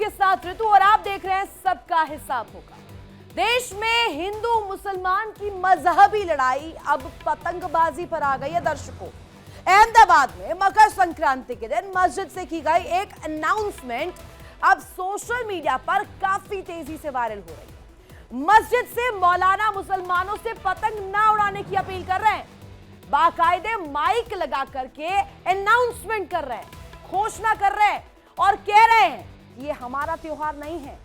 आपके साथ ऋतु और आप देख रहे हैं सबका हिसाब होगा। देश में हिंदू मुसलमान की मजहबी लड़ाई अब पतंगबाजी पर आ गई है दर्शकों। अहमदाबाद में मकर संक्रांति के दिन मस्जिद से की गई एक अनाउंसमेंट अब सोशल मीडिया पर काफी तेजी से वायरल हो रही है। मस्जिद से मौलाना मुसलमानों से पतंग ना उड़ाने की अपील कर रहे हैं, बाकायदे माइक लगा करके अनाउंसमेंट कर रहे हैं, घोषणा कर रहे हैं और कह रहे हैं कि ये हमारा त्योहार नहीं है,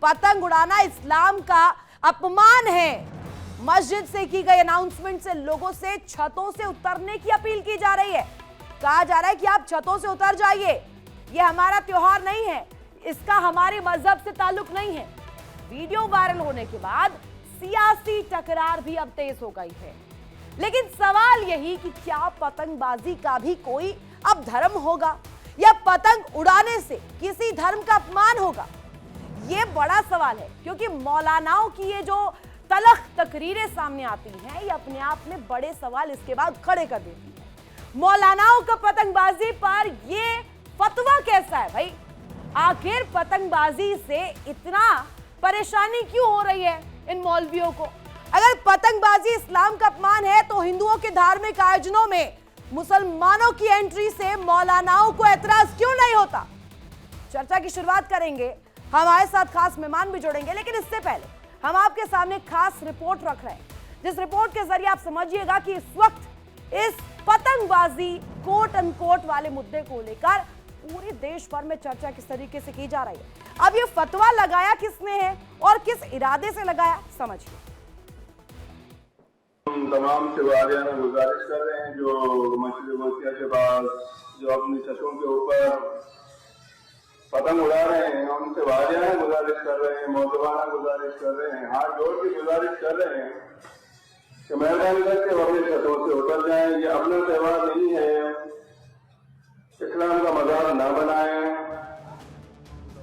पतंग उड़ाना इस्लाम का अपमान है। मस्जिद से की गई अनाउंसमेंट से लोगों से छतों से उतरने की अपील की जा रही है। कहा जा रहा है कि आप छतों से उतर जाइए, ये हमारा त्योहार नहीं है, इसका हमारे मजहब से ताल्लुक नहीं है। वीडियो वायरल होने के बाद सियासी टकरार भी अब तेज हो गई है। लेकिन सवाल यही कि क्या पतंगबाजी का भी कोई अब धर्म होगा या पतंग उड़ाने से किसी धर्म का अपमान होगा? ये बड़ा सवाल है, क्योंकि मौलानाओं की ये जो तलख तकरीरें सामने आती हैं, ये अपने आप में बड़े सवाल इसके बाद खड़े कर देती है। मौलानाओं का पतंगबाजी पर ये फतवा कैसा है भाई? आखिर पतंगबाजी से इतना परेशानी क्यों हो रही है इन मौलवियों को? अगर पतंगबाजी इस्लाम का अपमान है तो हिंदुओं के धार्मिक आयोजनों में मुसलमानों की एंट्री से मौलानाओं को एतराज क्यों नहीं होता? चर्चा की शुरुआत करेंगे, हमारे साथ खास मेहमान भी जुड़ेंगे, लेकिन इससे पहले हम आपके सामने खास रिपोर्ट रख रहे हैं, जिस रिपोर्ट के जरिए आप समझिएगा कि इस वक्त इस पतंगबाजी कोट अनकोट वाले मुद्दे को लेकर पूरे देश भर में चर्चा किस तरीके से की जा रही है। अब ये फतवा लगाया किसने है और किस इरादे से लगाया, समझिए। तमाम शिवालिया में गुजारिश कर रहे हैं जो मस्जिद गोसिया के पास जो अपनी छतों के ऊपर पतंग उड़ा रहे हैं, उनसे वालिया गुजारिश कर रहे हैं, मौजवाना गुजारिश कर रहे हैं, हाथ जोड़ की गुजारिश कर रहे हैं कि मेहरबानी करके वो अपनी छतों से उतर जाएं। ये अपना त्योहार नहीं है, इस्लाम का मजाक ना बनाएं।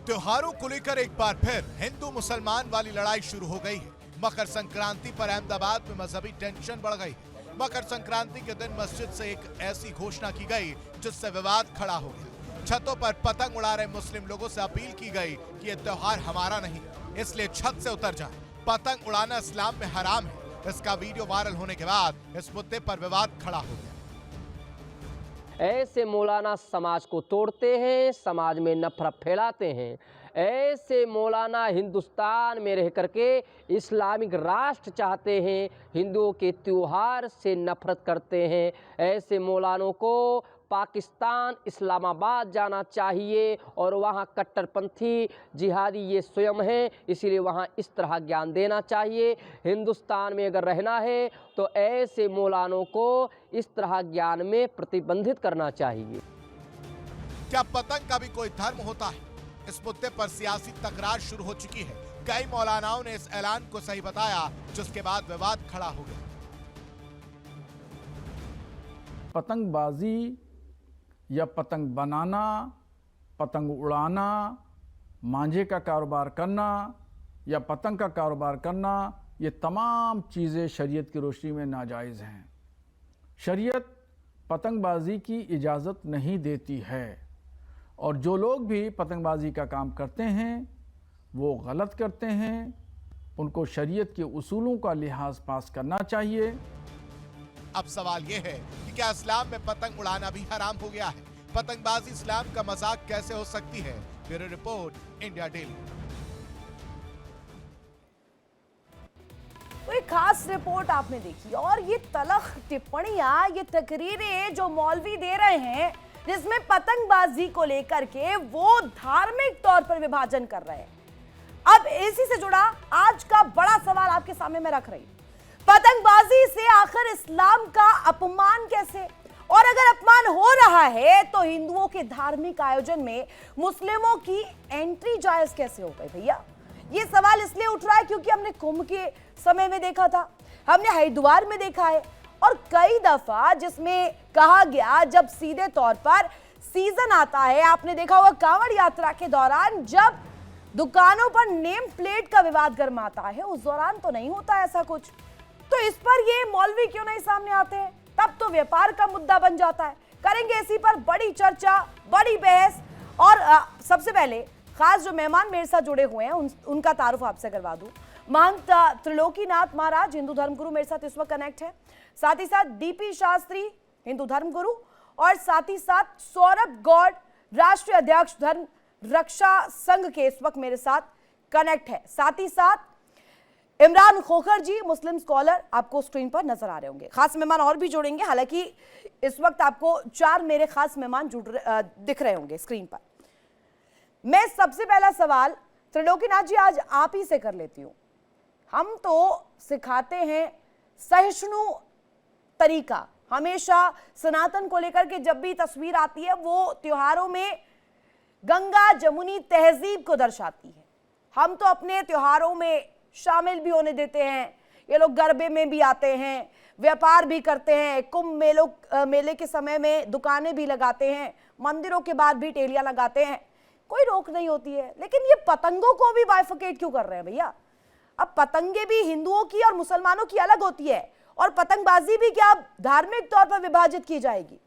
त्योहारों को लेकर एक बार फिर हिंदू मुसलमान वाली लड़ाई शुरू हो गई है। मकर संक्रांति पर अहमदाबाद में मजहबी टेंशन बढ़ गई। मकर संक्रांति के दिन मस्जिद से एक ऐसी घोषणा की गई जिससे विवाद खड़ा हो गया। छतों पर पतंग उड़ा रहे मुस्लिम लोगों से अपील की गई कि ये त्योहार हमारा नहीं, इसलिए छत से उतर जाए। पतंग उड़ाना इस्लाम में हराम है। इसका वीडियो वायरल होने के बाद इस मुद्दे पर विवाद खड़ा हो गया। ऐसे मौलाना समाज को तोड़ते हैं, समाज में नफरत फैलाते हैं। ऐसे मौलाना हिंदुस्तान में रह करके इस्लामिक राष्ट्र चाहते हैं, हिंदुओं के त्योहार से नफरत करते हैं। ऐसे मौलानों को पाकिस्तान इस्लामाबाद जाना चाहिए और वहाँ कट्टरपंथी जिहादी ये स्वयं हैं, इसीलिए वहाँ इस तरह ज्ञान देना चाहिए। हिंदुस्तान में अगर रहना है तो ऐसे मौलानों को इस तरह ज्ञान में प्रतिबंधित करना चाहिए। क्या पतंग का भी कोई धर्म होता है? इस मुद्दे पर सियासी तकरार शुरू हो चुकी है। कई मौलानाओं ने इस ऐलान को सही बताया, जिसके बाद विवाद खड़ा हो गया। पतंगबाजी या पतंग बनाना, पतंग उड़ाना, मांझे का कारोबार करना या पतंग का कारोबार करना, ये तमाम चीज़ें शरीयत की रोशनी में नाजायज़ हैं। शरीयत पतंगबाजी की इजाज़त नहीं देती है और जो लोग भी पतंगबाजी का काम करते हैं वो गलत करते हैं। उनको शरीयत के उसूलों का लिहाज पास करना चाहिए। अब सवाल यह है कि क्या इस्लाम में पतंग उड़ाना भी हराम हो गया है? पतंगबाजी इस्लाम का मजाक कैसे हो सकती है? Bureau report, India daily. तो एक खास रिपोर्ट आपने देखी और ये तलख टिप्पणियां, ये तकरीरें जो मौलवी दे रहे हैं, जिसमें पतंगबाजी को लेकर के वो धार्मिक तौर पर विभाजन कर रहे हैं। अब इसी से जुड़ा आज का बड़ा सवाल आपके सामने मैं रख रही हूं। पतंगबाजी से आखिर इस्लाम का अपमान कैसे? और अगर अपमान हो रहा है तो हिंदुओं के धार्मिक आयोजन में मुस्लिमों की एंट्री जायज कैसे हो गई भैया? ये सवाल इसलिए उठ रहा है क्योंकि हमने कुंभ के समय में देखा था, हमने हरिद्वार में देखा है और कई दफा जिसमें कहा गया जब सीधे तौर पर सीजन आता है, आपने देखा होगा कांवड़ यात्रा के दौरान जब दुकानों पर नेम प्लेट का विवाद गर्माता है, उस दौरान तो नहीं होता ऐसा कुछ। तो इस पर ये मौलवी क्यों नहीं सामने आते हैं? तब तो व्यापार का मुद्दा बन जाता है। करेंगे इसी पर बड़ी चर्चा, बड़ी बहस और सबसे पहले खास जो मेहमान मेरे साथ जुड़े हुए हैं उनका तारुफ आपसे करवा दूं। महंत त्रिलोकीनाथ महाराज हिंदू धर्मगुरु मेरे साथ इस वक्त कनेक्ट है, साथ ही साथ डीपी शास्त्री हिंदू धर्मगुरु, और साथ ही साथ सौरभ गौड़ राष्ट्रीय अध्यक्ष धर्म रक्षा संघ के इस वक्त मेरे साथ कनेक्ट है। साथ ही साथ इमरान खोखर जी मुस्लिम स्कॉलर आपको स्क्रीन पर नजर आ रहे होंगे। खास मेहमान और भी जुड़ेंगे, हालांकि इस वक्त आपको 4 मेरे खास मेहमान दिख रहे होंगे स्क्रीन पर। मैं सबसे पहला सवाल त्रिलोकीनाथ जी आज आप ही से कर लेती हूं। हम तो सिखाते हैं सहिष्णु तरीका, हमेशा सनातन को लेकर के जब भी तस्वीर आती है वो त्योहारों में गंगा जमुनी तहजीब को दर्शाती है। हम तो अपने त्योहारों में शामिल भी होने देते हैं, ये लोग गरबे में भी आते हैं, व्यापार भी करते हैं, कुंभ मेले के समय में दुकानें भी लगाते हैं, मंदिरों के बाहर भी टेलियां लगाते हैं, कोई रोक नहीं होती है। लेकिन ये पतंगों को भी बाइफिकेट क्यों कर रहे हैं भैया? अब पतंगे भी हिंदुओं की और मुसलमानों की अलग होती है, और पतंगबाजी भी क्या धार्मिक तौर पर विभाजित की जाएगी?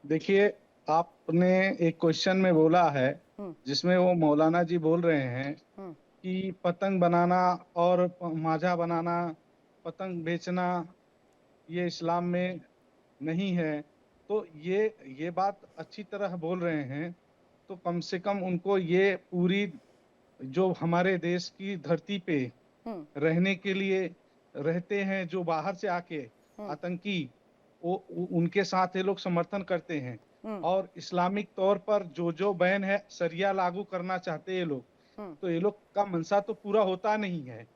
देखिए, आपने एक क्वेश्चन में बोला है जिसमें वो मौलाना जी बोल रहे हैं कि पतंग बनाना और माजा बनाना, पतंग बेचना ये इस्लाम में नहीं है। तो ये बात अच्छी तरह बोल रहे हैं, तो कम से कम उनको ये पूरी जो हमारे देश की धरती पे रहने के लिए रहते हैं, जो बाहर से आके आतंकी, वो उनके साथ ये लोग समर्थन करते हैं। और इस्लामिक तौर पर जो बैन है, शरिया लागू करना चाहते हैं ये लोग, तो ये लोग का मनसा तो पूरा होता नहीं है।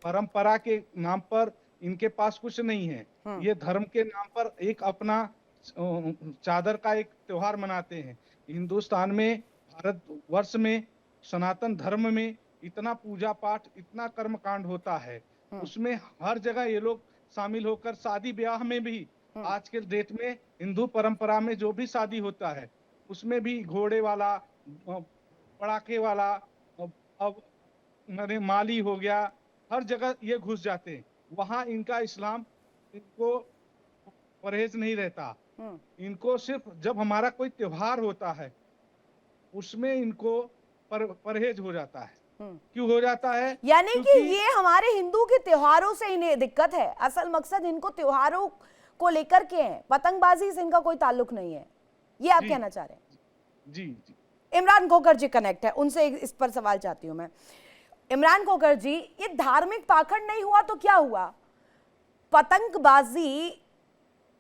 परंपरा के नाम पर इनके पास कुछ नहीं है, ये धर्म के नाम पर एक अपना चादर का एक त्योहार मनाते हैं। हिंदुस्तान में, भारतवर्ष में, सनातन धर्म में इतना पूजा पाठ, इतना कर्मकांड होता है, उसमें हर जगह ये लोग शामिल होकर शादी ब्याह में भी, आज के डेट में हिंदू परंपरा में जो भी शादी होता है उसमें भी घोड़े वाला, पड़ाके वाला, अब माली हो गया, हर जगह ये घुस जाते हैं। वहां इनका इस्लाम इनको परहेज नहीं रहता। इनको सिर्फ जब हमारा कोई त्योहार होता है उसमें इनको परहेज हो जाता है। क्यों हो जाता है? यानी कि ये हमारे हिंदू के त्योहारों से इन्हें दिक्कत है, असल मकसद इनको त्योहारों को लेकर के है, पतंगबाजी से इनका कोई ताल्लुक नहीं है, ये आप कहना चाह रहे हैं? जी। इमरान खोखर जी कनेक्ट है, उनसे इस पर सवाल चाहती हूं मैं। इमरान खोखर जी, ये धार्मिक पाखंड नहीं हुआ तो क्या हुआ? पतंगबाजी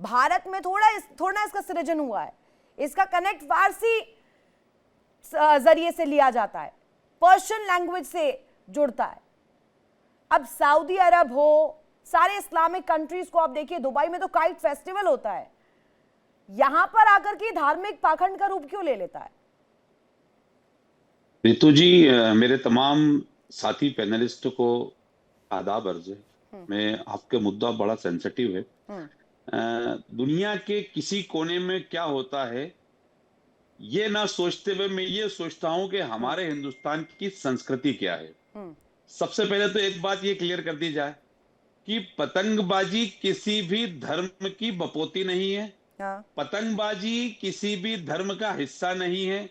भारत में थोड़ा इसका सृजन हुआ है, इसका कनेक्ट फारसी जरिए से लिया जाता है, पर्शियन लैंग्वेज से जुड़ता है। अब सऊदी अरब हो, सारे इस्लामिक कंट्रीज को आप देखिए, दुबई में तो काइट फेस्टिवल होता है, यहां पर आकर के धार्मिक पाखंड का रूप क्यों ले लेता है? रितु जी, मेरे तमाम साथी पैनलिस्ट को आदाब अर्ज है। मैं आपके मुद्दा बड़ा सेंसिटिव है। दुनिया के किसी कोने में क्या होता है ये ना सोचते हुए मैं ये सोचता हूं कि हमारे हिंदुस्तान की संस्कृति क्या है। सबसे पहले तो एक बात ये क्लियर कर दी जाए कि पतंगबाजी किसी भी धर्म की बपोती नहीं है। पतंगबाजी किसी भी धर्म का हिस्सा नहीं है।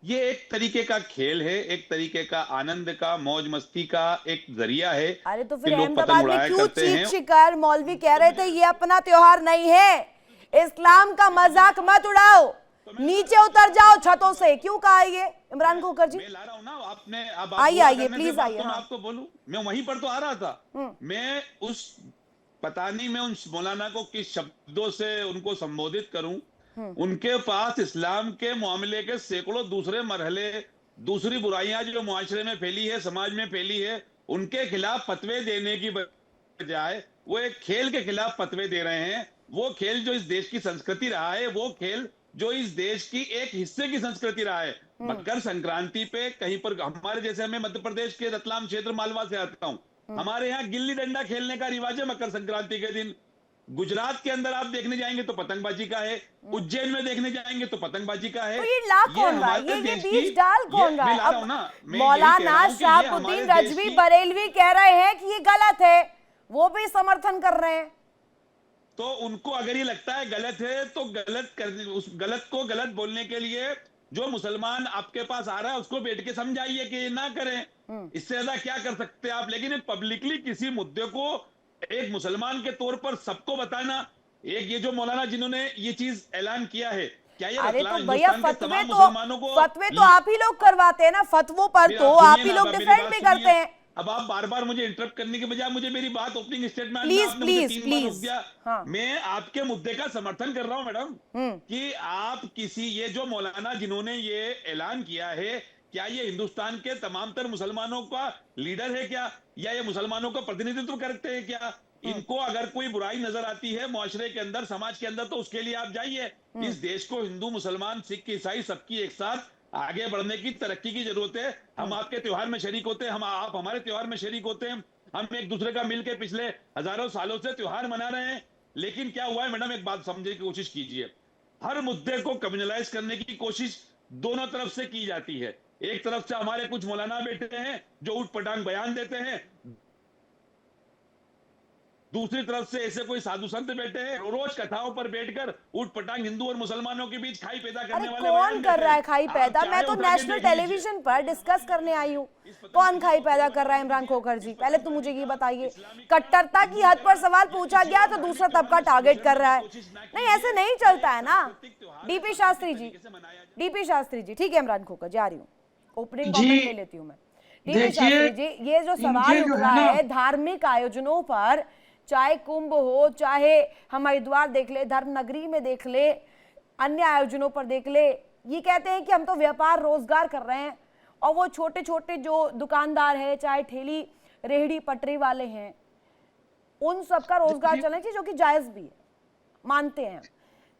ये एक तरीके का खेल है, एक तरीके का आनंद का, मौज मस्ती का एक जरिया है। अरे तो फिर अहमदाबाद में क्यों चीख शिकार मौलवी कह रहे थे ये अपना त्योहार नहीं है, इस्लाम का मजाक मत उड़ाओ, नीचे उतर जाओ छतों से, क्यों कहा ये इमरान खोखर जी? मैं ला रहा हूं ना, आपने अब आइए प्लीज आइए। मैं आपको बोलूं, मैं वहीं पर तो आ रहा था। मैं उस पता नहीं मैं उन मौलाना को किस शब्दों से उनको संबोधित करूं। उनके पास इस्लाम के मामले के सैकड़ों दूसरे मरहले, दूसरी बुराइयां जो मुआशरे में फैली है, समाज में फैली है, उनके खिलाफ फतवे देने की बजाय वो एक खेल के खिलाफ फतवे दे रहे हैं। वो खेल जो इस देश की संस्कृति रहा है, वो खेल जो इस देश की एक हिस्से की संस्कृति रहा है। मकर संक्रांति पे कहीं पर, हमारे जैसे, मैं मध्य प्रदेश के रतलाम क्षेत्र मालवा से आता हूं, हमारे यहाँ गिल्ली डंडा खेलने का रिवाज है मकर संक्रांति के दिन। गुजरात के अंदर आप देखने जाएंगे तो पतंगबाजी का है, उज्जैन में देखने जाएंगे तो पतंगबाजी का है। तो ये ला कौन रहा है, ये बीज डाल कौन रहा है? अब मौलाना शहाबुद्दीन रजवी बरेलवी कह रहे हैं कि ये गलत है, वो भी समर्थन कर रहे हैं। तो उनको अगर ये लगता है गलत है तो गलत को गलत बोलने के लिए जो मुसलमान आपके पास आ रहा है उसको बैठ के समझाइए कि ये ना करें, इससे ज्यादा क्या कर सकते हैं आप। लेकिन पब्लिकली किसी मुद्दे को एक मुसलमान के तौर पर सबको बताना, एक ये जो मौलाना जिन्होंने ये चीज ऐलान किया है, क्या ये अरे रतलाम तो भैया हिंदुस्तान के तमाम मुसलमानों को फतवे तो आप ही लोग करवाते हैं ना, फतवों पर तो आप ही लोग डिफेंड भी करते हैं। अब आप बार बार मुझे इंटरप्ट करने के बजाय मुझे मेरी बात ओपनिंग स्टेटमेंट में प्लीज आपने मुझे प्लीज 3 बार रोक प्लीज दिया। हाँ। मैं आपके मुद्दे का समर्थन कर रहा हूं मैडम, कि आप किसी ये जो मौलाना जिन्होंने ये ऐलान किया है, क्या ये हिंदुस्तान के तमाम तर मुसलमानों का लीडर है क्या, या ये मुसलमानों का प्रतिनिधित्व करते हैं क्या? इनको अगर कोई बुराई नजर आती है मुआशरे के अंदर, समाज के अंदर, तो उसके लिए आप जाइए। इस देश को हिंदू मुसलमान सिख ईसाई सबकी एक साथ आगे बढ़ने की, तरक्की की जरूरत है। हम आपके त्योहार में शरीक होते हैं, आप हमारे त्योहार में शरीक होते हैं, हम एक दूसरे का मिलकर पिछले हजारों सालों से त्योहार मना रहे हैं। लेकिन क्या हुआ है मैडम, एक बात समझने की कोशिश कीजिए, हर मुद्दे को कम्युनलाइज करने की कोशिश दोनों तरफ से की जाती है। एक तरफ से हमारे कुछ मौलाना बैठे हैं जो उठ पटांग बयान देते हैं, दूसरी तरफ से ऐसे कोई साधु संत बैठे हैं रोज कथाओं पर बैठकर उठ पटांग हिंदू और मुसलमानों के बीच खाई पैदा करने अरे वाले कौन कर रहा है खाई पैदा? मैं तो नेशनल टेलीविजन पर डिस्कस करने आई हूँ। कौन खाई पैदा कर रहा है? इमरान खोखर जी, पहले तो मुझे ये बताइए। कट्टरता की हद पर सवाल पूछा गया तो दूसरा तबका टारगेट कर रहा है। नहीं, ऐसे नहीं चलता है ना। डीपी शास्त्री जी, ठीक है इमरान खोखर जी, आ रही हूँ, ओपनिंग कमेंट ले लेती हूँ मैं। डीपी शास्त्री जी, ये जो सवाल उठ रहा है धार्मिक आयोजनों पर, चाहे कुंभ हो, चाहे हम हरिद्वार देख ले, धर्म नगरी में देख ले, अन्य आयोजनों पर देख ले, ये कहते हैं कि हम तो व्यापार रोजगार कर रहे हैं, और वो छोटे छोटे जो दुकानदार है, चाहे ठेली रेहड़ी पटरी वाले हैं, उन सबका रोजगार चलना चाहिए, जो कि जायज भी है, मानते हैं।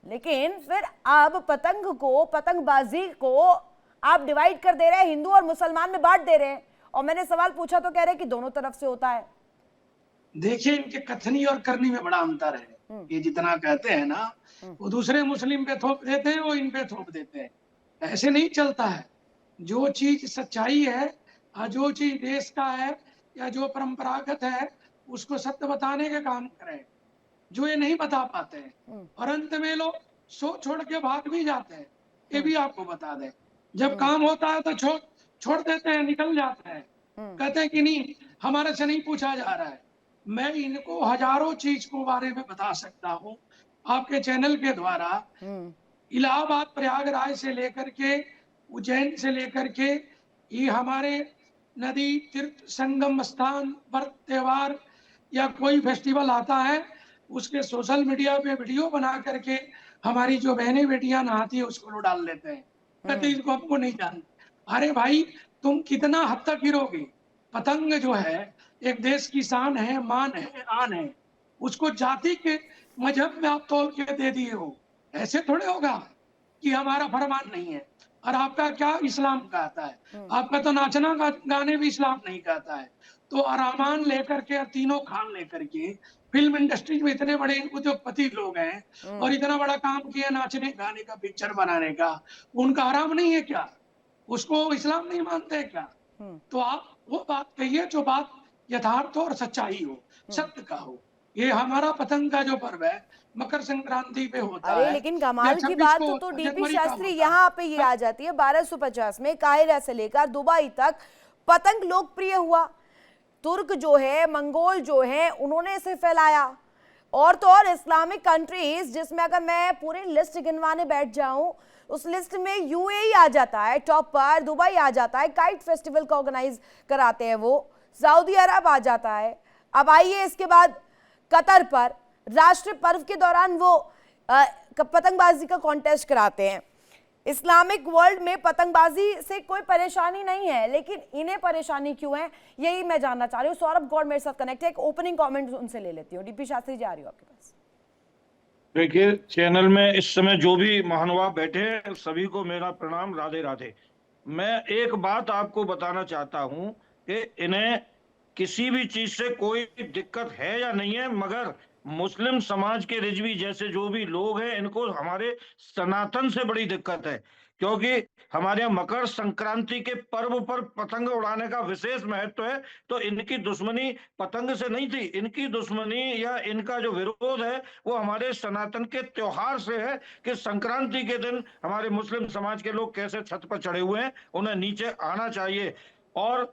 लेकिन फिर अब पतंगबाजी को आप डिवाइड कर दे रहे हैं, हिंदू और मुसलमान में बांट दे रहे हैं। और मैंने सवाल पूछा तो कह रहे हैं कि दोनों तरफ से होता है। देखिए, इनके कथनी और करनी में बड़ा अंतर है। ये जितना कहते हैं ना, वो दूसरे मुस्लिम पे थोप देते हैं, वो इन पे थोप देते हैं। ऐसे नहीं चलता है। जो चीज सच्चाई है, जो चीज देश का है या जो परंपरागत है, उसको सत्य बताने का काम करें, जो ये नहीं बता पाते हैं। और अंत में लोग सोच छोड़ के भाग भी जाते हैं। ये भी आपको बता दें, जब काम होता है तो छोड़ देते हैं, निकल जाते हैं, कहते हैं कि नहीं हमारे से नहीं पूछा जा रहा है। मैं इनको हजारों चीज को बारे में बता सकता हूँ आपके चैनल के द्वारा। इलाहाबाद प्रयागराज से लेकर के, उज्जैन से लेकर के, ये हमारे नदी तीर्थ संगम स्थान पर त्योहार या कोई फेस्टिवल आता है, उसके सोशल मीडिया पे वीडियो बना करके हमारी जो बहनें बेटियां नहाती है उसको डाल लेते हैं, कहते इसको हमको नहीं जानते। अरे भाई, तुम कितना हद तक गिरोगे? पतंग जो है एक देश की शान है, मान है, आन है, उसको जाति के मजहब में आप तोल के दे दिए हो। ऐसे थोड़े होगा कि हमारा फरमान नहीं है। और आपका क्या इस्लाम कहता है? आपका तो नाचना गाने भी इस्लाम नहीं कहता है। तो अरमान लेकर के, तीनों खान लेकर के, फिल्म इंडस्ट्री में इतने बड़े उद्योगपति लोग हैं और इतना बड़ा काम किया नाचने गाने का, पिक्चर बनाने का, उनका हराम नहीं है क्या? उसको इस्लाम नहीं मानते क्या? तो आप वो बात कहिए जो बात यथार्थ और सच्चाई हो, सत्य का हो। ये हमारा पतंग का जो पर्व है मकर संक्रांति पे होता है। लेकिन कमाल की बात तो डीपी शास्त्री यहाँ पे ये आ जाती है, 1250 में काहिरा से लेकर दुबई तक पतंग लोकप्रिय हुआ। तुर्क जो है, मंगोल जो है, उन्होंने इसे फैलाया। और तो और इस्लामिक कंट्रीज, जिसमें अगर मैं पूरी लिस्ट गिनवाने बैठ जाऊं, उस लिस्ट में यूएई आ जाता है टॉप पर, दुबई आ जाता है, काइट फेस्टिवल का ऑर्गेनाइज कराते हैं वो, सऊदी अरब आ जाता है। अब आइए इसके बाद कतर पर राष्ट्रीय पर्व के दौरान वो पतंगबाजी का कॉन्टेस्ट कराते हैं। इस्लामिक वर्ल्ड में पतंगबाजी से कोई परेशानी नहीं है, लेकिन इन्हें परेशानी क्यों है, यही मैं जानना चाह रही हूँ। सौरभ गौड़ मेरे साथ कनेक्ट है, एक ओपनिंग कमेंट उनसे ले लेती हूँ। डीपी शास्त्री जी, आ रही हूँ आपके पास। देखिए, चैनल में इस समय जो भी महानुभाव बैठे हैं सभी को मेरा प्रणाम, राधे राधे। मैं एक बात आपको बताना चाहता हूं कि इन्हें किसी भी चीज से कोई दिक्कत है या नहीं है, मगर मुस्लिम समाज के रिजवी जैसे जो भी लोग हैं, इनको हमारे सनातन से बड़ी दिक्कत है। क्योंकि हमारे यहाँ मकर संक्रांति के पर्व पर पतंग उड़ाने का विशेष महत्व है। तो इनकी दुश्मनी पतंग से नहीं थी, इनकी दुश्मनी या इनका जो विरोध है वो हमारे सनातन के त्योहार से है कि संक्रांति के दिन हमारे मुस्लिम समाज के लोग कैसे छत पर चढ़े हुए हैं, उन्हें नीचे आना चाहिए। और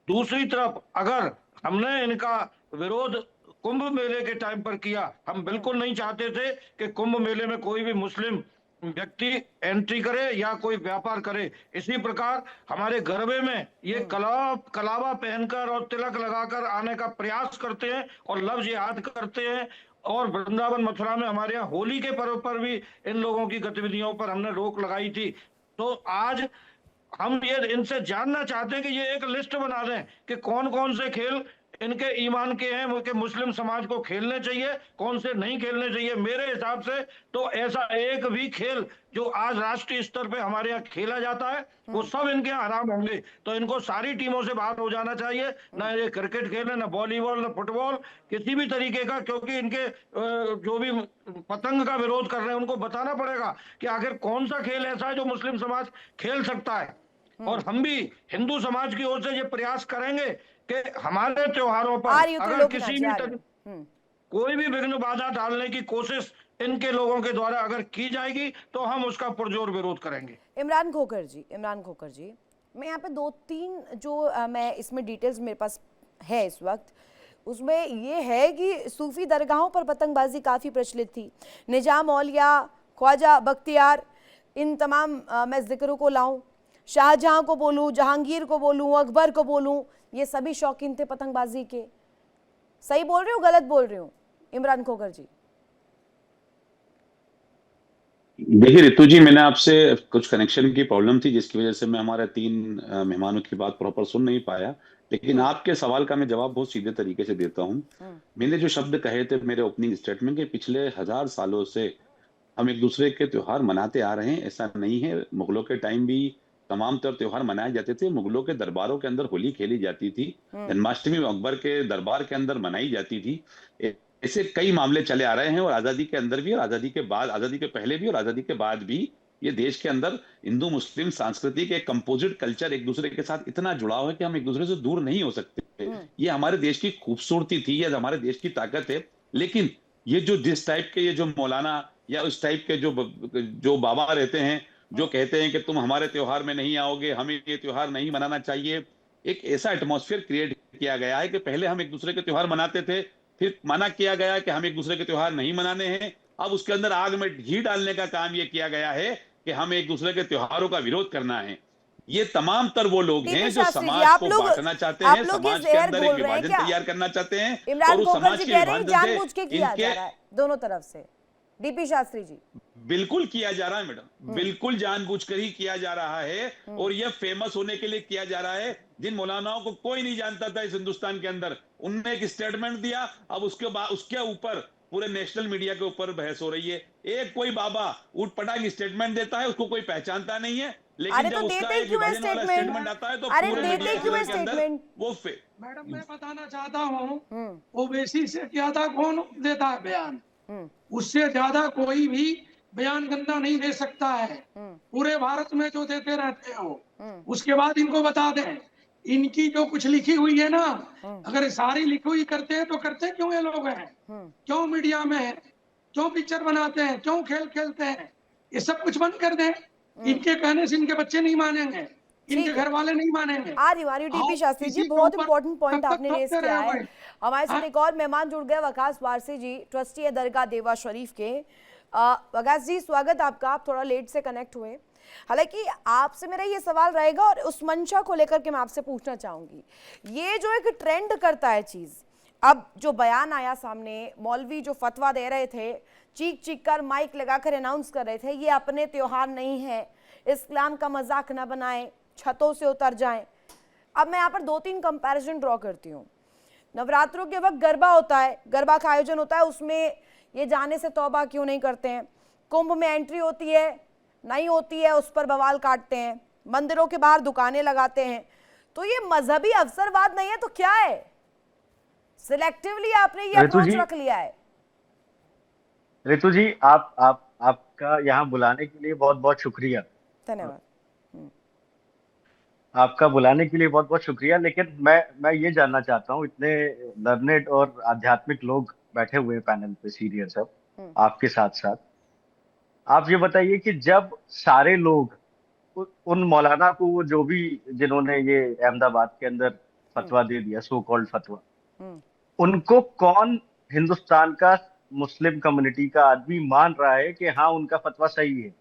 दूसरी तरफ अगर हमने इनका विरोध कुंभ मेले के टाइम पर किया, हम बिल्कुल नहीं चाहते थे कि कुंभ मेले में कोई भी मुस्लिम व्यक्ति एंट्री करे या कोई व्यापार करे। इसी प्रकार हमारे गरबे में ये कलावा पहनकर और तिलक लगाकर आने का प्रयास करते हैं और लफ्ज याद करते हैं। और वृंदावन मथुरा में हमारे यहाँ होली के पर्व पर भी इन लोगों की गतिविधियों पर हमने रोक लगाई थी। तो आज हम ये इनसे जानना चाहते हैं कि ये एक लिस्ट बना दें कि कौन कौन से खेल इनके ईमान के हैं कि मुस्लिम समाज को खेलने चाहिए, कौन से नहीं खेलने चाहिए। मेरे हिसाब से तो ऐसा एक भी खेल जो आज राष्ट्रीय स्तर पे हमारे यहाँ खेला जाता है वो सब इनके यहाँ हराम होंगे। तो इनको सारी टीमों से बाहर हो जाना चाहिए, ना ये क्रिकेट खेले, ना वॉलीबॉल, ना फुटबॉल, किसी भी तरीके का। क्योंकि इनके जो भी पतंग का विरोध कर रहे हैं उनको बताना पड़ेगा कि आखिर कौन सा खेल ऐसा है जो मुस्लिम समाज खेल सकता है। और हम भी हिंदू समाज की ओर से ये प्रयास करेंगे कि हमारे त्योहारों पर अगर किसी भी कोई भी विघ्न बाधा डालने की कोशिश इनके लोगों के द्वारा अगर की जाएगी तो हम उसका पुरजोर विरोध करेंगे। इमरान खोखर जी, मैं यहाँ पे 2-3 जो मैं इसमें डिटेल्स मेरे पास है इस वक्त, उसमें ये है कि सूफी दरगाहों पर पतंगबाजी काफ़ी प्रचलित थी। निजाम औलिया, ख्वाजा बख्तियार, इन तमाम मैं जिक्रों को लाऊं, शाहजहां को बोलूं, जहांगीर को बोलूं, अकबर को बोलूं, ये सभी शौकीन थे पतंगबाजी के। सही बोल रही हूँ, गलत बोल रही हूँ इमरान खोखर जी? देखिए रितु जी, मैंने आपसे कुछ कनेक्शन की प्रॉब्लम थी जिसकी वजह से मैं हमारे 3 मेहमानों की बात प्रॉपर सुन नहीं पाया। लेकिन आपके सवाल का मैं जवाब बहुत सीधे तरीके से देता हूँ। मैंने जो शब्द कहे थे मेरे ओपनिंग स्टेटमेंट के, पिछले 1000 सालों से हम एक दूसरे के त्योहार मनाते आ रहे हैं, ऐसा नहीं है। मुगलों के टाइम भी तमाम तरह त्योहार मनाए जाते थे। मुगलों के दरबारों के अंदर होली खेली जाती थी, जन्माष्टमी अकबर के दरबार के अंदर मनाई जाती थी। ऐसे कई मामले चले आ रहे हैं और आजादी के अंदर भी और आजादी के बाद, आजादी के पहले भी और आजादी के बाद भी ये देश के अंदर हिंदू मुस्लिम सांस्कृतिक एक कंपोजिट कल्चर एक दूसरे के साथ इतना जुड़ाव है कि हम एक दूसरे से दूर नहीं हो सकते। ये हमारे देश की खूबसूरती थी, ये हमारे देश की ताकत है। लेकिन ये जो जिस टाइप के ये जो मौलाना या उस टाइप के जो बाबा रहते हैं जो कहते हैं कि तुम हमारे त्योहार में नहीं आओगे, हमें ये त्योहार नहीं मनाना चाहिए, एक ऐसा एटमॉस्फेयर क्रिएट किया गया है कि पहले हम एक दूसरे के त्योहार मनाते थे, फिर मना किया गया कि हम एक दूसरे के त्योहार नहीं मनाने हैं। अब उसके अंदर आग में घी डालने का काम ये किया गया है कि हम एक दूसरे के त्योहारों का विरोध करना है। ये तमाम तर वो लोग हैं जो समाज को बांटना चाहते हैं, समाज के अंदर एक विभाजन तैयार करना चाहते हैं और उस समाज के विभाजन से इनके दोनों तरफ से। डीपी शास्त्री जी, बिल्कुल किया जा रहा है मैडम, बिल्कुल जानबूझकर ही किया जा रहा है और यह फेमस होने के लिए किया जा रहा है। जिन मौलानाओं को कोई नहीं जानता था इस हिंदुस्तान के अंदर, उनने एक स्टेटमेंट दिया, अब उसके बाद उसके ऊपर पूरे नेशनल मीडिया के ऊपर बहस हो रही है। एक कोई बाबा उठपटांग स्टेटमेंट देता है, उसको कोई पहचानता नहीं है, लेकिन जब उसका एक विभाजन वाला स्टेटमेंट आता है तो पूरे मीडिया के अंदर वो मैडम मैं बताना चाहता हूँ, ओवैसी से ज्यादा कौन देता है बयान? उससे ज्यादा कोई भी बयान गंदा नहीं दे सकता है। पूरे भारत में जो देते रहते हो, उसके बाद इनको बता दें, इनकी जो कुछ लिखी हुई है ना, अगर सारी लिखी हुई करते हैं तो करते क्यों ये लोग हैं? क्यों मीडिया में है? क्यों पिक्चर बनाते हैं? क्यों खेल खेलते हैं? ये सब कुछ बंद कर दें। इनके कहने से इनके बच्चे नहीं मानेंगे, इनके घर वाले नहीं मानेंगे। आ रही डीपी शास्त्री जी, बहुत इंपॉर्टेंट पॉइंट आपने रेज किया है। हमारे साथ एक और मेहमान जुड़ गए, वकास वारसी जी, ट्रस्टी है दरगाह देवा शरीफ के। वकास जी, स्वागत आपका। आप थोड़ा लेट से कनेक्ट हुए, हालांकि आपसे मेरा ये सवाल रहेगा और उस मंशा को लेकर के मैं आपसे पूछना चाहूंगी, ये जो एक ट्रेंड करता है चीज, अब जो बयान आया सामने, मौलवी जो फतवा दे रहे थे, चीख चीख कर माइक लगाकर अनाउंस कर रहे थे ये अपने त्योहार नहीं है, इस्लाम का मजाक ना बनाएं, छतों से उतर जाएं। अब मैं यहाँ पर 2-3 कंपैरिजन ड्रॉ करती हूँ। नवरात्रों के वक्त गरबा होता है, गरबा का आयोजन होता है, उसमें ये जाने से तौबा क्यों नहीं करते हैं? कुंभ में एंट्री होती है, नहीं होती है, उस पर बवाल काटते हैं, मंदिरों के बाहर दुकानें लगाते हैं। तो ये मजहबी अवसरवाद नहीं है तो क्या है? सिलेक्टिवली आपने ये अप्रोच रख लिया है। रितु जी, आपका यहाँ बुलाने के लिए बहुत बहुत शुक्रिया। धन्यवाद। आपका बुलाने के लिए बहुत बहुत शुक्रिया, लेकिन मैं ये जानना चाहता हूँ, इतने लर्नेड और आध्यात्मिक लोग बैठे हुए हैं पैनल पे, सीनियर सब आपके साथ साथ, आप ये बताइए कि जब सारे लोग उन मौलाना को, वो जो भी जिन्होंने ये अहमदाबाद के अंदर फतवा दे दिया, सो कॉल्ड फतवा, उनको कौन हिंदुस्तान का मुस्लिम कम्युनिटी का आदमी मान रहा है कि हाँ उनका फतवा सही है?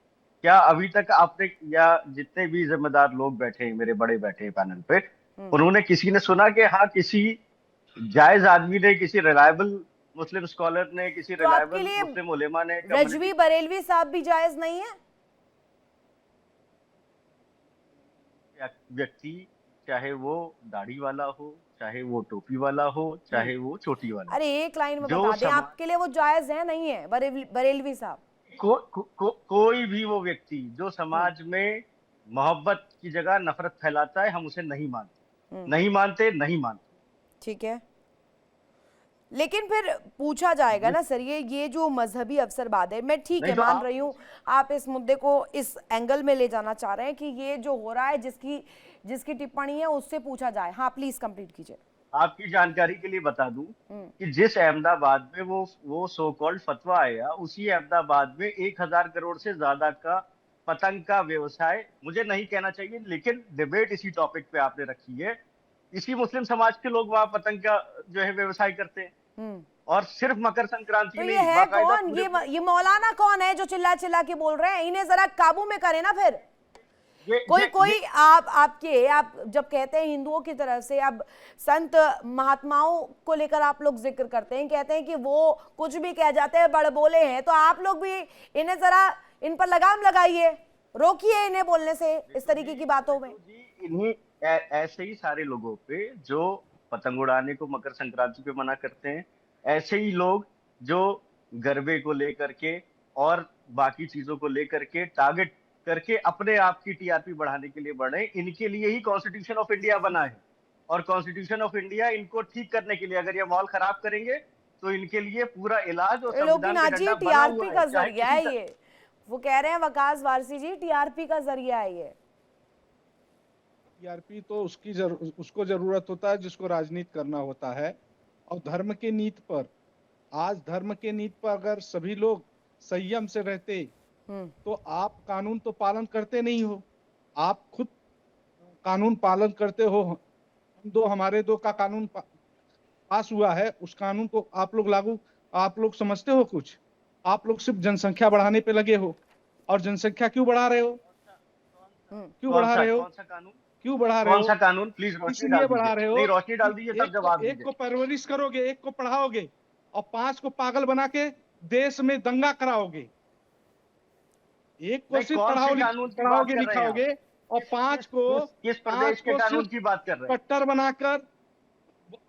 क्या अभी तक आपने, या जितने भी जिम्मेदार लोग बैठे हैं, मेरे बड़े बैठे हैं पैनल पे, उन्होंने किसी ने सुना कि हाँ किसी जायज आदमी ने, किसी रिलायबल मुस्लिम स्कॉलर ने, किसी तो आपके रिलायबल लिए मुस्लिम उलेमा ने, रजवी बरेलवी साहब भी जायज नहीं है? व्यक्ति, चाहे वो दाढ़ी वाला हो, चाहे वो टोपी वाला हो, चाहे वो चोटी वाला, अरे एक लाइन में जो बता दें, आपके लिए वो जायज है नहीं है बरेलवी साहब? कोई भी वो व्यक्ति जो समाज में मोहब्बत की जगह नफरत फैलाता है, हम उसे नहीं मानते, नहीं मानते, नहीं मानते। ठीक है, लेकिन फिर पूछा जाएगा ना सर, ये जो मजहबी अवसरवाद है, मैं ठीक है मान रही हूँ आप इस मुद्दे को इस एंगल में ले जाना चाह रहे हैं कि ये जो हो रहा है, जिसकी टिप्पणी है उससे पूछा जाए। हाँ प्लीज कंप्लीट कीजिए। आपकी जानकारी के लिए बता दूं कि जिस अहमदाबाद में वो सो कॉल्ड फतवा आया, उसी अहमदाबाद में 1000 करोड़ से ज्यादा का पतंग का व्यवसाय, मुझे नहीं कहना चाहिए लेकिन डिबेट इसी टॉपिक पे आपने रखी है, इसी मुस्लिम समाज के लोग वहां पतंग का जो है व्यवसाय करते हैं। और सिर्फ मकर संक्रांति तो में ये है कौन, ये मौलाना कौन है जो चिल्ला चिल्ला के बोल रहे हैं? इन्हें जरा काबू में करें ना फिर। आप जब कहते हैं हिंदुओं की तरफ से, अब संत महात्माओं को लेकर आप लोग जिक्र करते हैं, कहते हैं कि वो कुछ भी कह जाते हैं, बड़बोले हैं, तो आप लोग भी इन्हें जरा इन पर लगाम लगाइए, रोकिए इन्हें बोलने से इस तरीके की बातों में। इन्हीं ऐसे ही सारे लोगों पे जो पतंग उड़ाने को मकर संक्रांति पे मना करते हैं, ऐसे ही लोग जो गरबे को लेकर के और बाकी चीजों को लेकर के टारगेट करके अपने आप की टीआरपी बढ़ाने के लिए बढ़े, इनके लिए ही कॉन्स्टिट्यूशन ऑफ इंडिया बना है। और कॉन्स्टिट्यूशन ऑफ इंडिया इनको ठीक करने के लिए, अगर ये माहौल खराब करेंगे तो इनके लिए पूरा इलाज और संविधान का डंडा बना हुआ टीआरपी का जरिया है ये, वो कह रहे हैं वकास वारसी जी, टीआरपी का जरिया है ये। टीआरपी तो उसको जरूरत होता है जिसको राजनीति करना होता है, और धर्म के नीति पर, आज धर्म के नीति पर अगर सभी लोग संयम से रहते तो आप कानून तो पालन करते नहीं हो, आप खुद कानून पालन करते हो। हमारे दो का कानून पास हुआ है, उस कानून को आप लोग आप लोग समझते हो कुछ? आप लोग सिर्फ जनसंख्या बढ़ाने पे लगे हो, और जनसंख्या क्यों बढ़ा रहे हो? क्यों बढ़ा रहे हो? क्यों बढ़ा रहे हो? कौन सा कानून? प्लीज इसलिए बढ़ा रहे हो, रोशनी डाल दीजिए तब जवाब। एक को परवरिश करोगे, एक को पढ़ाओगे, और 5 को पागल बना के देश में दंगा कराओगे। एक को सिर्फ पढ़ाओगे लिखाओगे, और 5 को किस प्रदेश के कानून की बात कर रहे हैं? कट्टर बनाकर,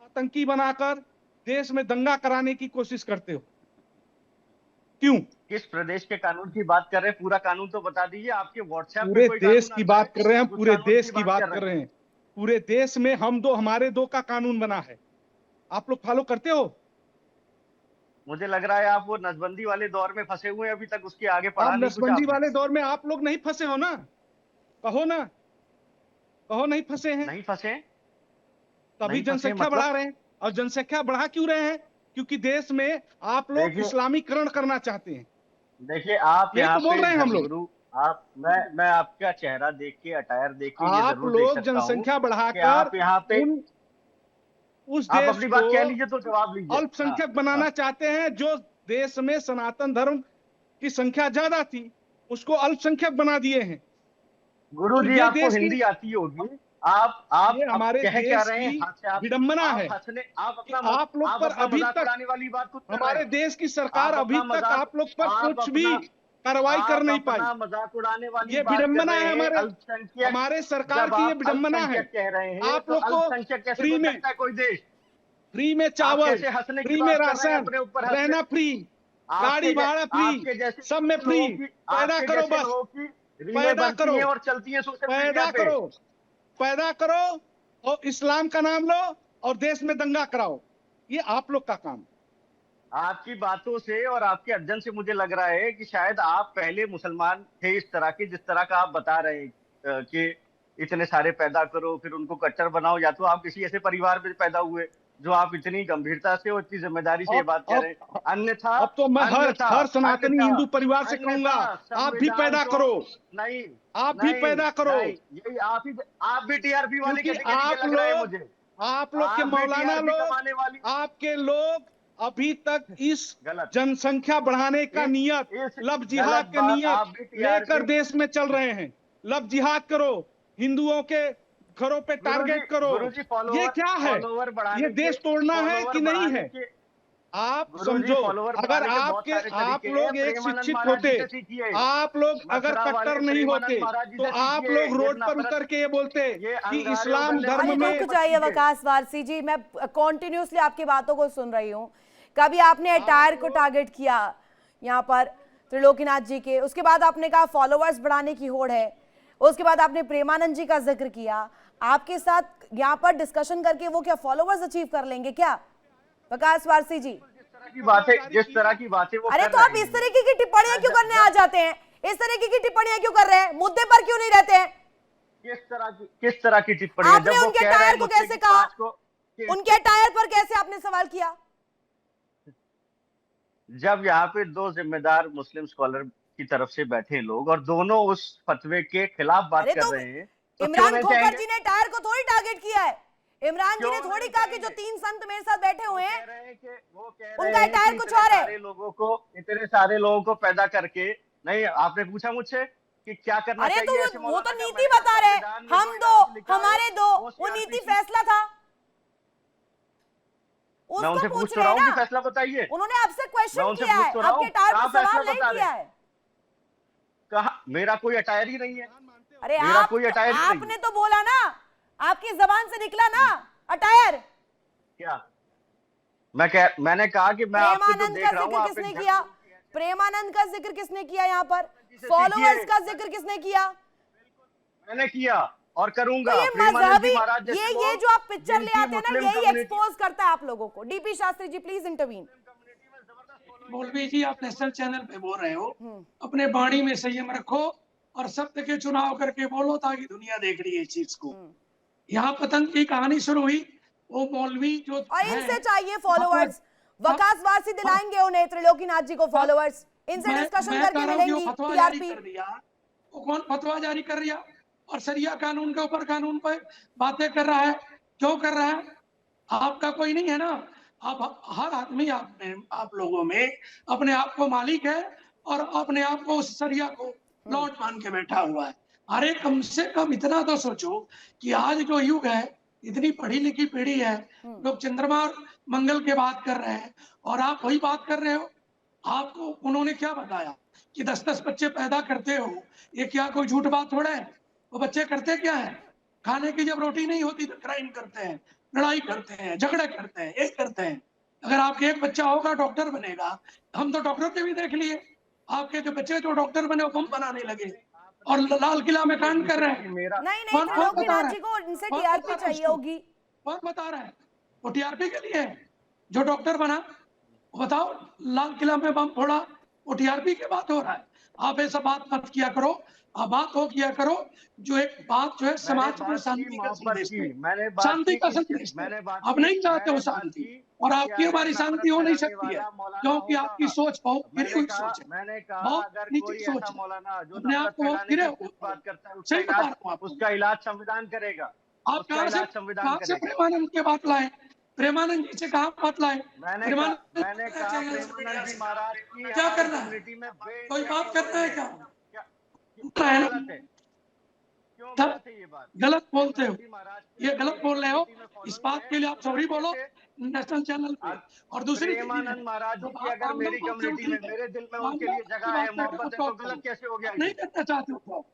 आतंकी बनाकर देश में दंगा कराने की कोशिश करते हो। क्यों? किस प्रदेश के कानून की बात कर रहे हैं? पूरा कानून तो बता दीजिए। आपके व्हाट्सएप पूरे देश की बात कर रहे हैं, पूरे देश की बात कर रहे हैं। पूरे देश में हमारे दो का कानून बना है, आप लोग फॉलो करते हो? मुझे लग रहा है आप वो नसबंदी वाले दौर में फंसे हुए हैं, अभी तक उसके आगे पढ़ा नहीं। नसबंदी वाले दौर में आप लोग नहीं फंसे हो ना? कहो ना, कहो नहीं फंसे हैं। नहीं फंसे, तभी जनसंख्या बढ़ा रहे हैं। और जनसंख्या बढ़ा क्यों रहे हैं? क्योंकि देश में आप लोग इस्लामीकरण करना चाहते हैं। देखिए आप यहाँ बोल रहे हैं हम लोग, मैं आपका चेहरा देख के, अटायर देख के आप लोग जनसंख्या बढ़ाकर यहाँ पे उस देश अपनी बात कह लीजिए तो जवाब लीजिए। अल्पसंख्यक बनाना चाहते हैं। जो देश में सनातन धर्म की संख्या ज्यादा थी, उसको अल्पसंख्यक बना दिए हैं। गुरु जी आपको हिंदी आती होगी, आप हमारे कह रहे हैं विडंबना है। आप लोग पर अभी तक वाली बात हमारे देश की सरकार अभी तक आप लोग पर कुछ भी कार्रवाई कर नहीं पाई। मजाक उड़ाने वाली ये विडंबना है हमारे सरकार की, ये विडंबना है। कह रहे हैं आप लोग को फ्री में कोई देश, फ्री में चावल, फ्री में राशन, रहना फ्री, गाड़ी भाड़ा फ्री, सब में फ्री। पैदा करो, बस पैदा करो और चलती है पैदा करो और इस्लाम का नाम लो और देश में दंगा कराओ। ये आप लोग का काम। आपकी बातों से और आपके अध्ययन से मुझे लग रहा है कि शायद आप पहले मुसलमान थे इस तरह के, जिस तरह का आप बता रहे हैं। कि इतने सारे पैदा करो फिर उनको कट्टर बनाओ, या तो आप किसी ऐसे परिवार में पैदा हुए जो आप इतनी गंभीरता से और इतनी जिम्मेदारी से ये बात कह रहे हैं। अन्यथा अब तो मैं हर सनातनी हिंदू परिवार से कहूंगा, आप भी पैदा करो। नहीं, आप भी पैदा करो। यही आप भी टीआरपी वाले क्योंकि कैटेगरी के लग रहे हैं मुझे। आप लोग के मौलाना लोग, आपके लोग अभी तक इस जनसंख्या बढ़ाने का नियत, लव जिहाद के नियत लेकर देश में चल रहे हैं। लव जिहाद करो, हिंदुओं के घरों पे टारगेट करो, ये क्या है? ये देश तोड़ना है कि नहीं है? आप समझो, अगर आप लोग एक शिक्षित होते, आप लोग अगर कट्टर नहीं होते, तो आप लोग रोड पर उतर के ये बोलते कि इस्लाम धर्म में। रुक जाइए वकास वारसी जी, मैं कॉन्टिन्यूसली आपकी बातों को सुन रही हूँ। कभी आपने अटायर को टारगेट किया यहाँ पर त्रिलोकीनाथ जी के, उसके बाद आपने कहा फॉलोअर्स बढ़ाने की होड़ है, उसके बाद आपने प्रेमानंद जी का जिक्र किया। आपके साथ यहाँ पर डिस्कशन करके वो क्या फॉलोअर्स अचीव कर लेंगे क्या वकास वारसी जी? जिस तरह की बातें वो अरे तो आप इस तरीके की टिप्पणियां क्यों करने आ जाते हैं? इस तरीके की टिप्पणियां क्यों कर रहे हैं? मुद्दे पर क्यों नहीं रहते हैं? किस तरह की टिप्पणियां? आपने उनके टायर को कैसे कहा? उनके टायर पर कैसे आपने सवाल किया? जब यहाँ पे दो जिम्मेदार मुस्लिम स्कॉलर की तरफ से बैठे लोग और दोनों उस फतवे के खिलाफ बात कर रहे हैं, तो इमरान खोखर जी ने टायर को थोड़ी टारगेट किया है। इमरान जी ने थोड़ी कहा कि जो 3 संत मेरे साथ बैठे हुए हैं उनका टायर कुछ और है। इतने सारे लोगों को पैदा करके, नहीं आपने पूछा मुझसे कि क्या करना चाहिए? अरे तो वो तो नीति बता रहे हैं, हम दो हमारे दो, वो नीति फैसला था। मैं उनसे पूछ रहा हूँ कि फैसला बताइए। उन्होंने आपसे क्वेश्चन किया है, आपके टायर पर सवाल नहीं किया है। कहा मेरा कोई अटायर ही नहीं है। अरे आपने तो बोला ना, आपकी जबान से निकला ना अटायर। क्या मैंने कहा कि मैं आपको जो देख रहा हूं, किसने किया? प्रेमानंद का जिक्र किसने किया? यहाँ पर फॉलोअर्स का जिक्र किसने किया? मैंने किया और करूंगा। तो ये मजहबी, ये जो आप पिक्चर ले आते हैं ना, यही एक्सपोज करता है आप लोगों को। DP Shastri ji please intervene. मौलवी जी, आप नेशनल चैनल पे बोल रहे हो, अपने वाणी में संयम रखो और शब्द के चुनाव करके बोलो ताकि दुनिया देख रही है इस चीज को। यहाँ पतंग की कहानी शुरू हुई, वो मौलवी जो इनसे चाहिए फॉलोअर्स, वकास वारसी दिलाएंगे उन्हें त्रिलोकीनाथ जी को फॉलोअर्स। इनसे डिस्कशन करके मिलेंगी टीआरपी। वो कौन फतवा जारी कर रहा और शरिया कानून के ऊपर कानून पर बातें कर रहा है? क्यों कर रहा है? आपका कोई नहीं है ना। आप हर आदमी आप लोगों में अपने आप को मालिक है और अपने आप को उस शरिया को लॉर्ड मान के बैठा हुआ है। अरे कम से कम इतना तो सोचो कि आज जो युग है, इतनी पढ़ी लिखी पीढ़ी है, लोग चंद्रमा और मंगल के बात कर रहे हैं और आप वही बात कर रहे हो। आपको उन्होंने क्या बताया कि 10-10 बच्चे पैदा करते हो, ये क्या कोई झूठ बात थोड़ा है? वो बच्चे करते क्या है? खाने की जब रोटी नहीं होती तो क्राइम करते हैं, लड़ाई करते हैं, झगड़े करते हैं, एक करते हैं। अगर आपके एक बच्चा होगा डॉक्टर बनेगा, हम तो डॉक्टर के भी देख लिए, आपके जो बच्चे जो डॉक्टर बने वो बम बनाने लगे और लाल किला में कांड कर रहे हैं। नहीं त्रिलोकीनाथ जी को इनसे टीआरपी चाहिए होगी। कौन बता रहा है? वो टीआरपी के लिए है। जो डॉक्टर बना बताओ, लाल किला में बम फोड़ा, वो टीआरपी की बात हो रहा है। आप ऐसा बात मत किया करो। आप बात हो किया करो जो एक बात जो है समाज में शांति का संदेश, शांति का संदेश। आप नहीं चाहते हो शांति, और आपकी हमारी शांति हो नहीं सकती है क्योंकि आपकी सोच बहुत गिरी हुई सोच है, बहुत नीची सोच है। अपने आप को बहुत गिरे सही बता रहा हूँ। उसका इलाज संविधान करेगा। आप कहाँ से प्रेमानंद के बात लाए? प्रेमानंद जी से कहा बात लाए? मैंने कहा क्या करना है? कोई बात करना है क्या? गलत बोलते हो, ये गलत बोल रहे हो। इस बात के लिए आप सॉरी बोलो नेशनल चैनल पे। और दूसरी प्रेमानंद महाराज जी की अगर मेरी कम्युनिटी में, मेरे दिल में उनके लिए जगह है, मोहब्बत है, तो गलत कैसे हो गया? नहीं करना चाहते हो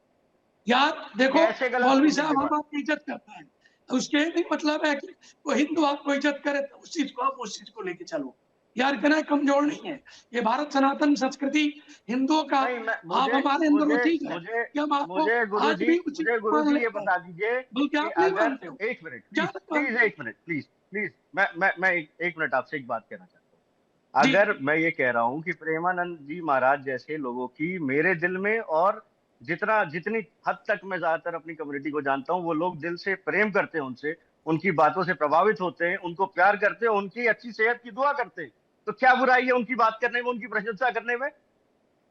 यार। देखो मौलवी साहब हम आपकी इज्जत करते हैं, उसके नहीं मतलब है कि वो हिंदू आपको इज्जत करे तो उस चीज को आप उस चीज को लेके चलो यार। इतना कमजोर नहीं है ये भारत सनातन संस्कृति हिंदुओं का। आप हमारे अंदर वो चीज है कि हम आपको आज भी गुरुजी ये बता दीजिए, बल्कि आप नहीं मानते हो। एक मिनट प्लीज, मैं एक मिनट आपसे एक बात कहना चाहता हूँ। अगर मैं ये कह रहा हूँ कि प्रेमानंद जी महाराज जैसे लोगों की मेरे दिल में और जितनी हद तक मैं ज्यादातर अपनी कम्युनिटी को जानता हूँ, वो लोग दिल से प्रेम करते हैं उनसे, उनकी बातों से प्रभावित होते हैं, उनको प्यार करते हैं, उनकी अच्छी सेहत की दुआ करते हैं। तो क्या बुराई है उनकी बात करने में, उनकी प्रशंसा करने में?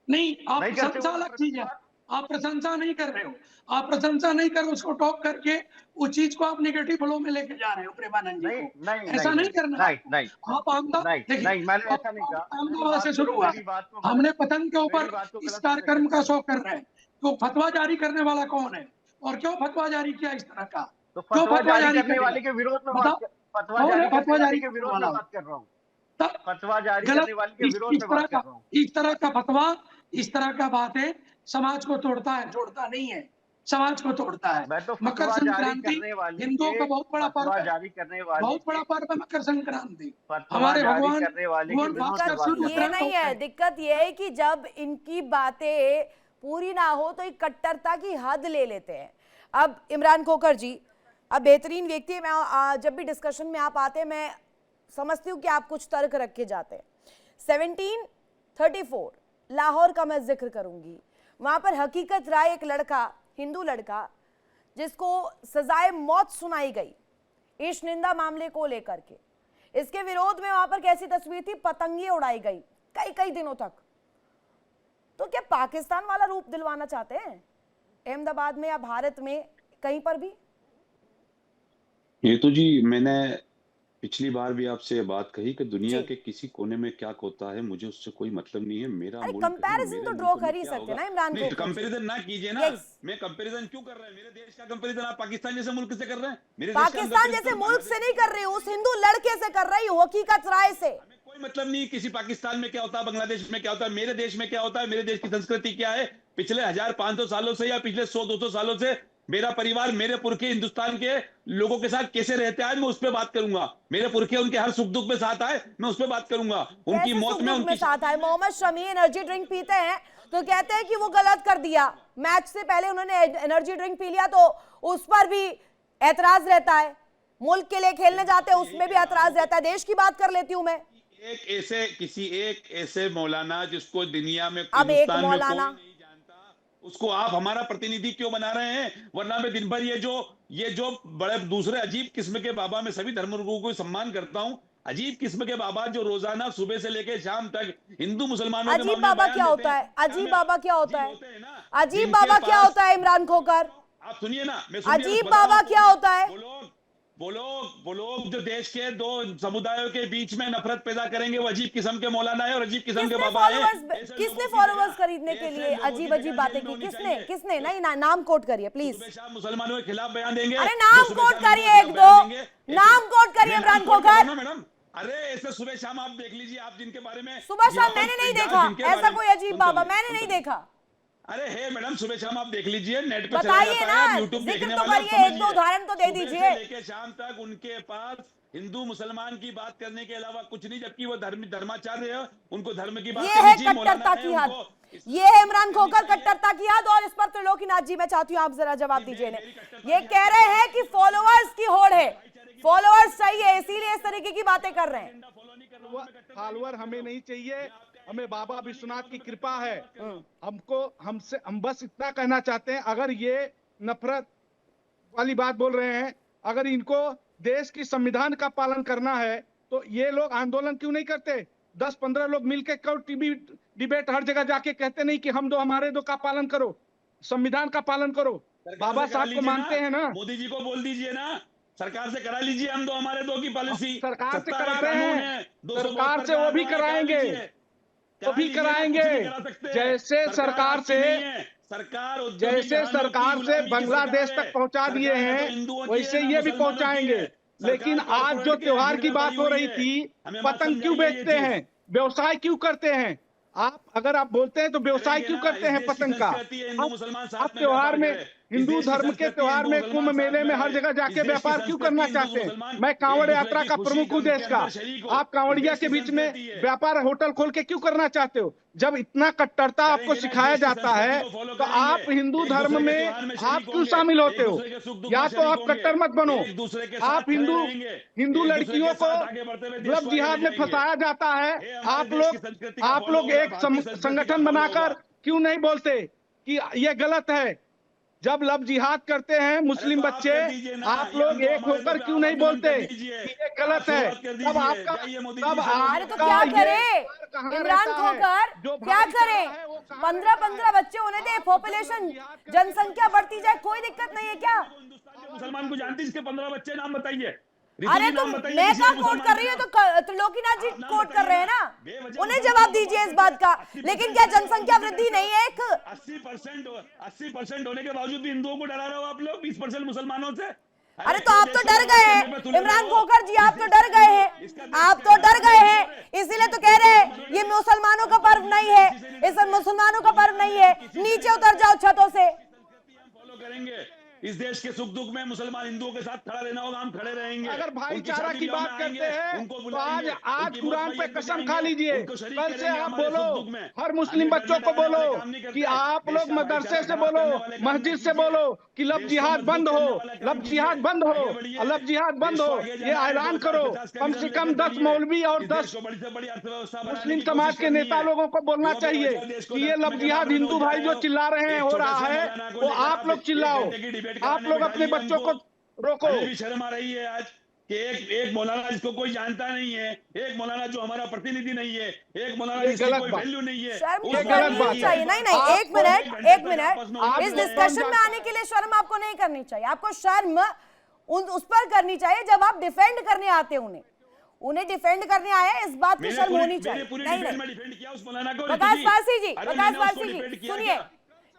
नहीं, आप नहीं करते प्रशंसा वो अलग चीज है। आप प्रशंसा नहीं कर रहे हो, आप प्रशंसा नहीं कर, उसको टॉप करके उस चीज को आप नेगेटिव फ्लो में लेके जा रहे हो प्रेमानंद जी नहीं को। नहीं ऐसा नहीं करना। नहीं नहीं आप अहमदाबाद नहीं देखिए, नहीं, मैंने ऐसा नहीं कहा। अहमदाबाद से शुरू हुआ। मेरी बात को हमने पतंग के मेरी ऊपर बात को इस गलत कार्यक्रम का तरीके से शो कर रहे हैं, तो फतवा जारी करने वाला कौन है और क्यों फतवा जारी किया इस तरह का? तो क्यों फतवा जारी करने करेगा? वाले के विरोध में बताओ, फतवा कौन जारी है करने फतवा वाले जारी के करने विरोध वाला? में बात कर रहा हूँ। तब फतवा जारी गलत करने वाले के विरोध में बात कर रहा हूँ। इस तरह का फतवा, इस तरह का बातें समाज को तोड़ता है, जोड़ता नहीं है, समाज को तोड़ता है। मैं तो मकर फतवा जारी संक्रांति करने वाले हिंदुओं का बहुत बड़ा पर्व फतवा है, जारी करने वाले बहुत बड़ा पर्व है मकर संक्रांति। फतवा हमारे जारी भगवान करने वाले के भगवान विरोध में भास्कर बात सूर्य कर ये रहा हूँ। नहीं है, दिक्कत ये है कि जब इनकी बातें पूरी ना हो तो एक कट्टरता की हद ले लेते हैं। अब इमरान खोखर जी, अब बेहतरीन व्यक्ति है, मैं जब भी डिस्कशन में आप आते हैं मैं समझती हूँ कि आप कुछ तर्क रख के जाते हैं। 1734 लाहौर का मैं जिक्र करूंगी, वहां पर हकीकत राय एक लड़का, हिंदू लड़का, जिसको सजाए मौत सुनाई गई ईश निंदा मामले को लेकर के, इसके विरोध में वहां पर कैसी तस्वीर थी, पतंगियां उड़ाई गई कई कई दिनों तक। तो क्या पाकिस्तान वाला रूप दिलवाना चाहते हैं अहमदाबाद में या भारत में कहीं पर भी? ये तो जी मैंने पिछली बार भी आपसे ये बात कही कि दुनिया के किसी कोने में क्या होता है मुझे उससे कोई मतलब नहीं है। मेरा मुल्क है, कंपैरिजन मेरे तो मुल्क ड्रॉ में कर ही क्या सकते होगा। ना इमरान नहीं, को। कंपैरिजन ना कीजिए ना। मैं कंपैरिजन क्यों कर रहे हैं? मेरे देश का कंपैरिजन आप पाकिस्तान जैसे मुल्क से कर रहे हैं? मेरे देश का पाकिस्तान comparison जैसे तो मुल्क से नहीं कर रही हूँ, उस हिंदू लड़के से कर रही हूँ, हकीकत राय से। हमें कोई मतलब नहीं किसी पाकिस्तान में क्या होता है, बांग्लादेश में क्या होता है, मेरे देश में क्या होता है, मेरे देश की संस्कृति क्या है। पिछले 1500 सालों से या पिछले 100-200 सालों से मेरा परिवार, मेरे पुरखे हिंदुस्तान के लोगों के साथ कैसे रहते आए, मैं उस पर बात करूंगा। मेरे पुरखे उनके हर सुख दुख में साथ आए, मैं उस पर बात करूंगा। उनकी मौत में उनकी साथ आए। मोहम्मद शमी एनर्जी ड्रिंक पीते हैं तो कहते हैं कि वो गलत कर दिया, मैच से पहले उन्होंने एनर्जी ड्रिंक पी लिया, तो उस पर भी ऐतराज रहता है। मुल्क के लिए खेलने जाते हैं उसमें भी ऐतराज रहता है। देश की बात कर लेती हूँ मैं। एक ऐसे मौलाना जिसको दुनिया में, अब एक मौलाना, उसको आप हमारा प्रतिनिधि क्यों बना रहे हैं? वरना मैं दिन भर ये जो बड़े दूसरे अजीब किस्म के बाबा, मैं सभी धर्मगुरुओं को सम्मान करता हूं, अजीब किस्म के बाबा जो रोजाना सुबह से लेकर शाम तक हिंदू मुसलमानों के अजीब बाबा क्या होता है? अजीब बाबा क्या होता है? अजीब बाबा क्या होता है इमरान खोखर? आप सुनिए ना, मैं अजीब बाबा क्या होता है? वो लोग जो देश के दो समुदायों के बीच में नफरत पैदा करेंगे, वो अजीब किस्म के मौलाना है और अजीब किस्म के बाबा है। किसने फॉलोअर्स खरीदने के लिए अजीब अजीब बातें की? किसने नहीं नाम कोट करिए प्लीज। मुसलमानों के खिलाफ बयान देंगे। अरे नाम कोट करिए, एक दो नाम कोट करिए इमरान खोखर। मैडम अरे ऐसे सुबह शाम आप देख लीजिए, आप जिनके बारे में सुबह शाम मैंने नहीं देखा ऐसा कोई अजीब बाबा, मैंने नहीं देखा। अरे है मैडम, सुबह शाम आप देख लीजिए, नेट पे बताइए ना, जिक्र तो करिए, एक दो उदाहरण तो दे दीजिए। लेके शाम तक उनके पास हिंदू मुसलमान की बात करने के अलावा कुछ नहीं, जबकि वो धर्माचार्य है, उनको धर्म की बात ये है कट्टरता की हद, ये है इमरान खोखर कट्टरता की हद। और इस पर त्रिलोकीनाथ जी मैं चाहती हूँ आप जरा जवाब दीजिए। ये कह रहे हैं कि फॉलोअर्स की होड़ है, फॉलोअर्स चाहिए, इसीलिए इस तरीके की बातें कर रहे हैं। फॉलोअर हमें नहीं चाहिए, हमें बाबा विश्वनाथ की कृपा है। हम बस इतना कहना चाहते हैं, अगर ये नफरत वाली बात बोल रहे हैं, अगर इनको देश की संविधान का पालन करना है तो ये लोग आंदोलन क्यों नहीं करते? 10-15 लोग मिलकर क्यों टीवी डिबेट हर जगह जाके कहते नहीं कि हम दो हमारे दो का पालन करो, संविधान का पालन करो? बाबा साहब को मानते हैं ना, मोदी जी को बोल दीजिए ना, सरकार से करा लीजिए हम दो हमारे दो की पॉलिसी। सरकार से करा रहे हैं, सरकार से वो भी कराएंगे, वो भी कराएंगे। जैसे सरकार से बांग्लादेश तक पहुंचा दिए हैं, वैसे ये भी पहुंचाएंगे। लेकिन आज जो त्योहार की बात हो रही थी, पतंग क्यों बेचते हैं, व्यवसाय क्यों करते हैं? अगर आप बोलते हैं तो व्यवसाय क्यों करते हैं पतंग का? आप त्योहार में, हिंदू धर्म के त्योहार में, कुंभ मेले में हर जगह जाके व्यापार क्यों करना चाहते हैं? मैं कांवड़ यात्रा का प्रमुख हूँ देश का, आप कांवड़िया के बीच में व्यापार होटल खोल के क्यों करना चाहते हो? जब इतना कट्टरता आपको सिखाया जाता है तो आप हिंदू धर्म में आप क्यों शामिल होते हो? या तो आप कट्टर मत बनो। आप हिंदू लड़कियों को लव जिहाद में फंसाया जाता है, आप लोग एक संगठन बनाकर क्यों नहीं बोलते कि ये गलत है। जब लव जिहाद करते हैं मुस्लिम बच्चे, आप लोग एक होकर क्यों नहीं बोलते कि ये गलत है? तब आपका अरे तो क्या करे इमरान खोखर, क्या करे? 15-15 बच्चे होने दे, पॉपुलेशन जनसंख्या बढ़ती जाए, कोई दिक्कत नहीं है क्या? मुसलमान को जानती इसके 15 बच्चे नाम बताइए। अरे तो मैं क्या कोट कर रही हूँ, तो त्रिलोकीनाथ जी कोट कर रहे हैं ना, उन्हें जवाब दीजिए इस बात का। लेकिन क्या जनसंख्या वृद्धि नहीं है? 80% होने के बावजूद भी हिंदुओं को डरा रहे हो आप लोग 20% मुसलमानों से। अरे तो आप तो डर गए हैं इमरान खोखर जी, आप तो डर गए हैं, आप तो डर गए हैं, इसीलिए तो कह रहे हैं ये मुसलमानों का पर्व नहीं है, इस मुसलमानों का पर्व नहीं है। नीचे उतर जाओ छतों से। फॉलो करेंगे इस देश के सुख दुख में, मुसलमान हिंदुओं के साथ खड़ा रहना होगा, हम खड़े रहेंगे। अगर भाईचारा की बात करते हैं तो आज कुरान पे कसम खा लीजिए, कल से आप बोलो, हर मुस्लिम बच्चों को बोलो कि आप लोग मदरसे से बोलो, मस्जिद से बोलो कि लव जिहाद बंद हो, लव जिहाद बंद हो, लव जिहाद बंद हो। ये ऐलान करो। कम से कम 10 मौलवी और 10 मुस्लिम समाज के नेता लोगों को बोलना चाहिए कि ये लव जिहाद हिंदू भाई जो चिल्ला रहे हैं हो रहा है, वो आप लोग चिल्लाओ, आप लोग अपने बच्चों को रोको। भी शर्म आ रही है आज कि एक मौलाना जिसको कोई जानता नहीं है, एक मौलाना जो हमारा प्रतिनिधि नहीं है, एक मौलाना जिसकी कोई वैल्यू नहीं है, चाहिए। नहीं, एक मिनट, इस डिस्कशन में आने के लिए शर्म आपको नहीं करनी चाहिए। आपको शर्म उस पर करनी चाहिए जब आप डिफेंड करने आते हैं, उन्हें डिफेंड करने आए, इस बात की शर्म होनी चाहिए। नहीं, वकास वारसी जी सुनिए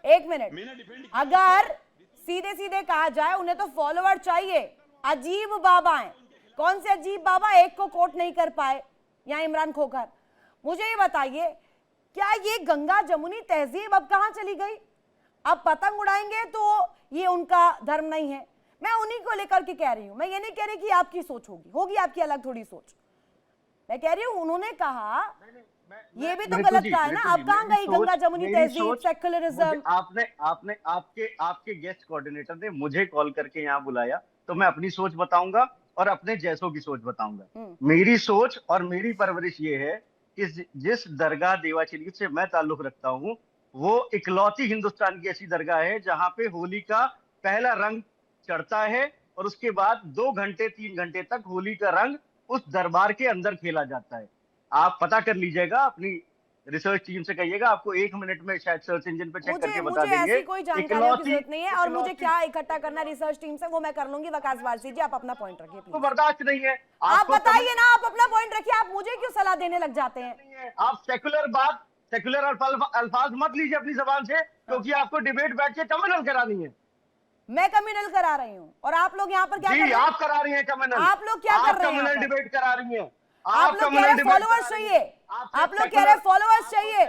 एक मिनट। अगर सीधे सीधे कहा जाए, उन्हें तो फॉलोअर चाहिए। अजीब बाबा हैं। कौन से अजीब बाबा? एक को कोट नहीं कर पाए यहाँ इमरान खोखर। मुझे ये बताइए, क्या ये गंगा जमुनी तहजीब अब कहाँ चली गई? अब पतंग उड़ाएंगे तो ये उनका धर्म नहीं है। मैं उन्हीं को लेकर के कह रही हूं। मैं ये नहीं कह रही कि आपकी सोच होगी आपकी अलग थोड़ी सोच। मैं कह रही हूं उन्होंने कहा ये भी तो गलत कहा है ना। अब कहाँ गई गंगा जमुनी तहजीब, सेक्युलरिज्म? आपके गेस्ट कोऑर्डिनेटर ने मुझे कॉल करके यहाँ बुलाया तो मैं अपनी सोच बताऊंगा और अपने जैसों की सोच बताऊंगा। मेरी सोच और मेरी परवरिश ये है कि जिस दरगाह देवाचली से मैं ताल्लुक रखता हूँ, वो इकलौती हिंदुस्तान की ऐसी दरगाह है जहाँ पे होली का पहला रंग चढ़ता है और उसके बाद 2 घंटे 3 घंटे तक होली का रंग उस दरबार के अंदर खेला जाता है। आप पता कर लीजिएगा, अपनी रिसर्च टीम से कहिएगा, आपको 1 मिनट में शायद सर्च इंजन पे चेक करके बता देंगे। मुझे ऐसी कोई जानकारी की जरूरत नहीं है, और मुझे क्या इकट्ठा करना रिसर्च टीम से वो मैं कर लूंगी। वकास वारसी जी आप अपना पॉइंट रखिए प्लीज। तो बर्दाश्त नहीं है। आप बताइए ना, आप अपना पॉइंट रखिए, आप मुझे क्यों सलाह देने लग जाते हैं? आप सेकुलर अल्फाज मत लीजिए अपनी जबान से, क्योंकि आपको डिबेट बैठ के कम्युनल करानी है। मैं कम्युनल करा रही हूँ और आप लोग यहाँ पर क्या कर रहे हैं? आप करा रही हैं कम्युनल। आप लोग क्या कर रहे हैं? कम्युनल डिबेट करा रही हैं। आप लोग कह रहे हैं फॉलोअर्स चाहिए, आप लोग कह रहे हैं फॉलोअर्स चाहिए।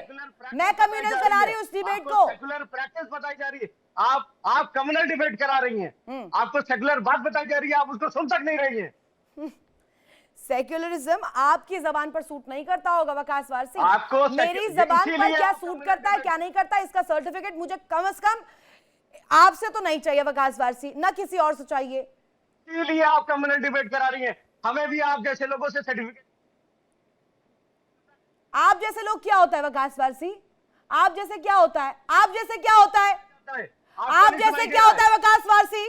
मैं कम्युनल करा रही हूँ उस डिबेट को। सेकुलर प्रैक्टिस बताई जा रही है, आप कम्युनल डिबेट करा रही हैं। आपको सेकुलर बात बताई जा रही है, आप उसको सुन तक नहीं रही हैं। सेक्युलरिज्म आपकी जबान पर सूट नहीं करता होगा वकास वारसी। आपको मेरी जबान पर क्या सूट करता है क्या नहीं करता, इसका सर्टिफिकेट मुझे कम से कम आपसे तो नहीं चाहिए वकास वारसी, ना किसी और से चाहिए। इसलिए आप कम्युनल डिबेट करा रही हैं। हमें भी आप जैसे लोगों से सर्टिफिकेट। आप जैसे लोग क्या होता है वकास वारसी? आप जैसे क्या होता है? आप जैसे क्या होता है? आप जैसे क्या होता है वकास वारसी?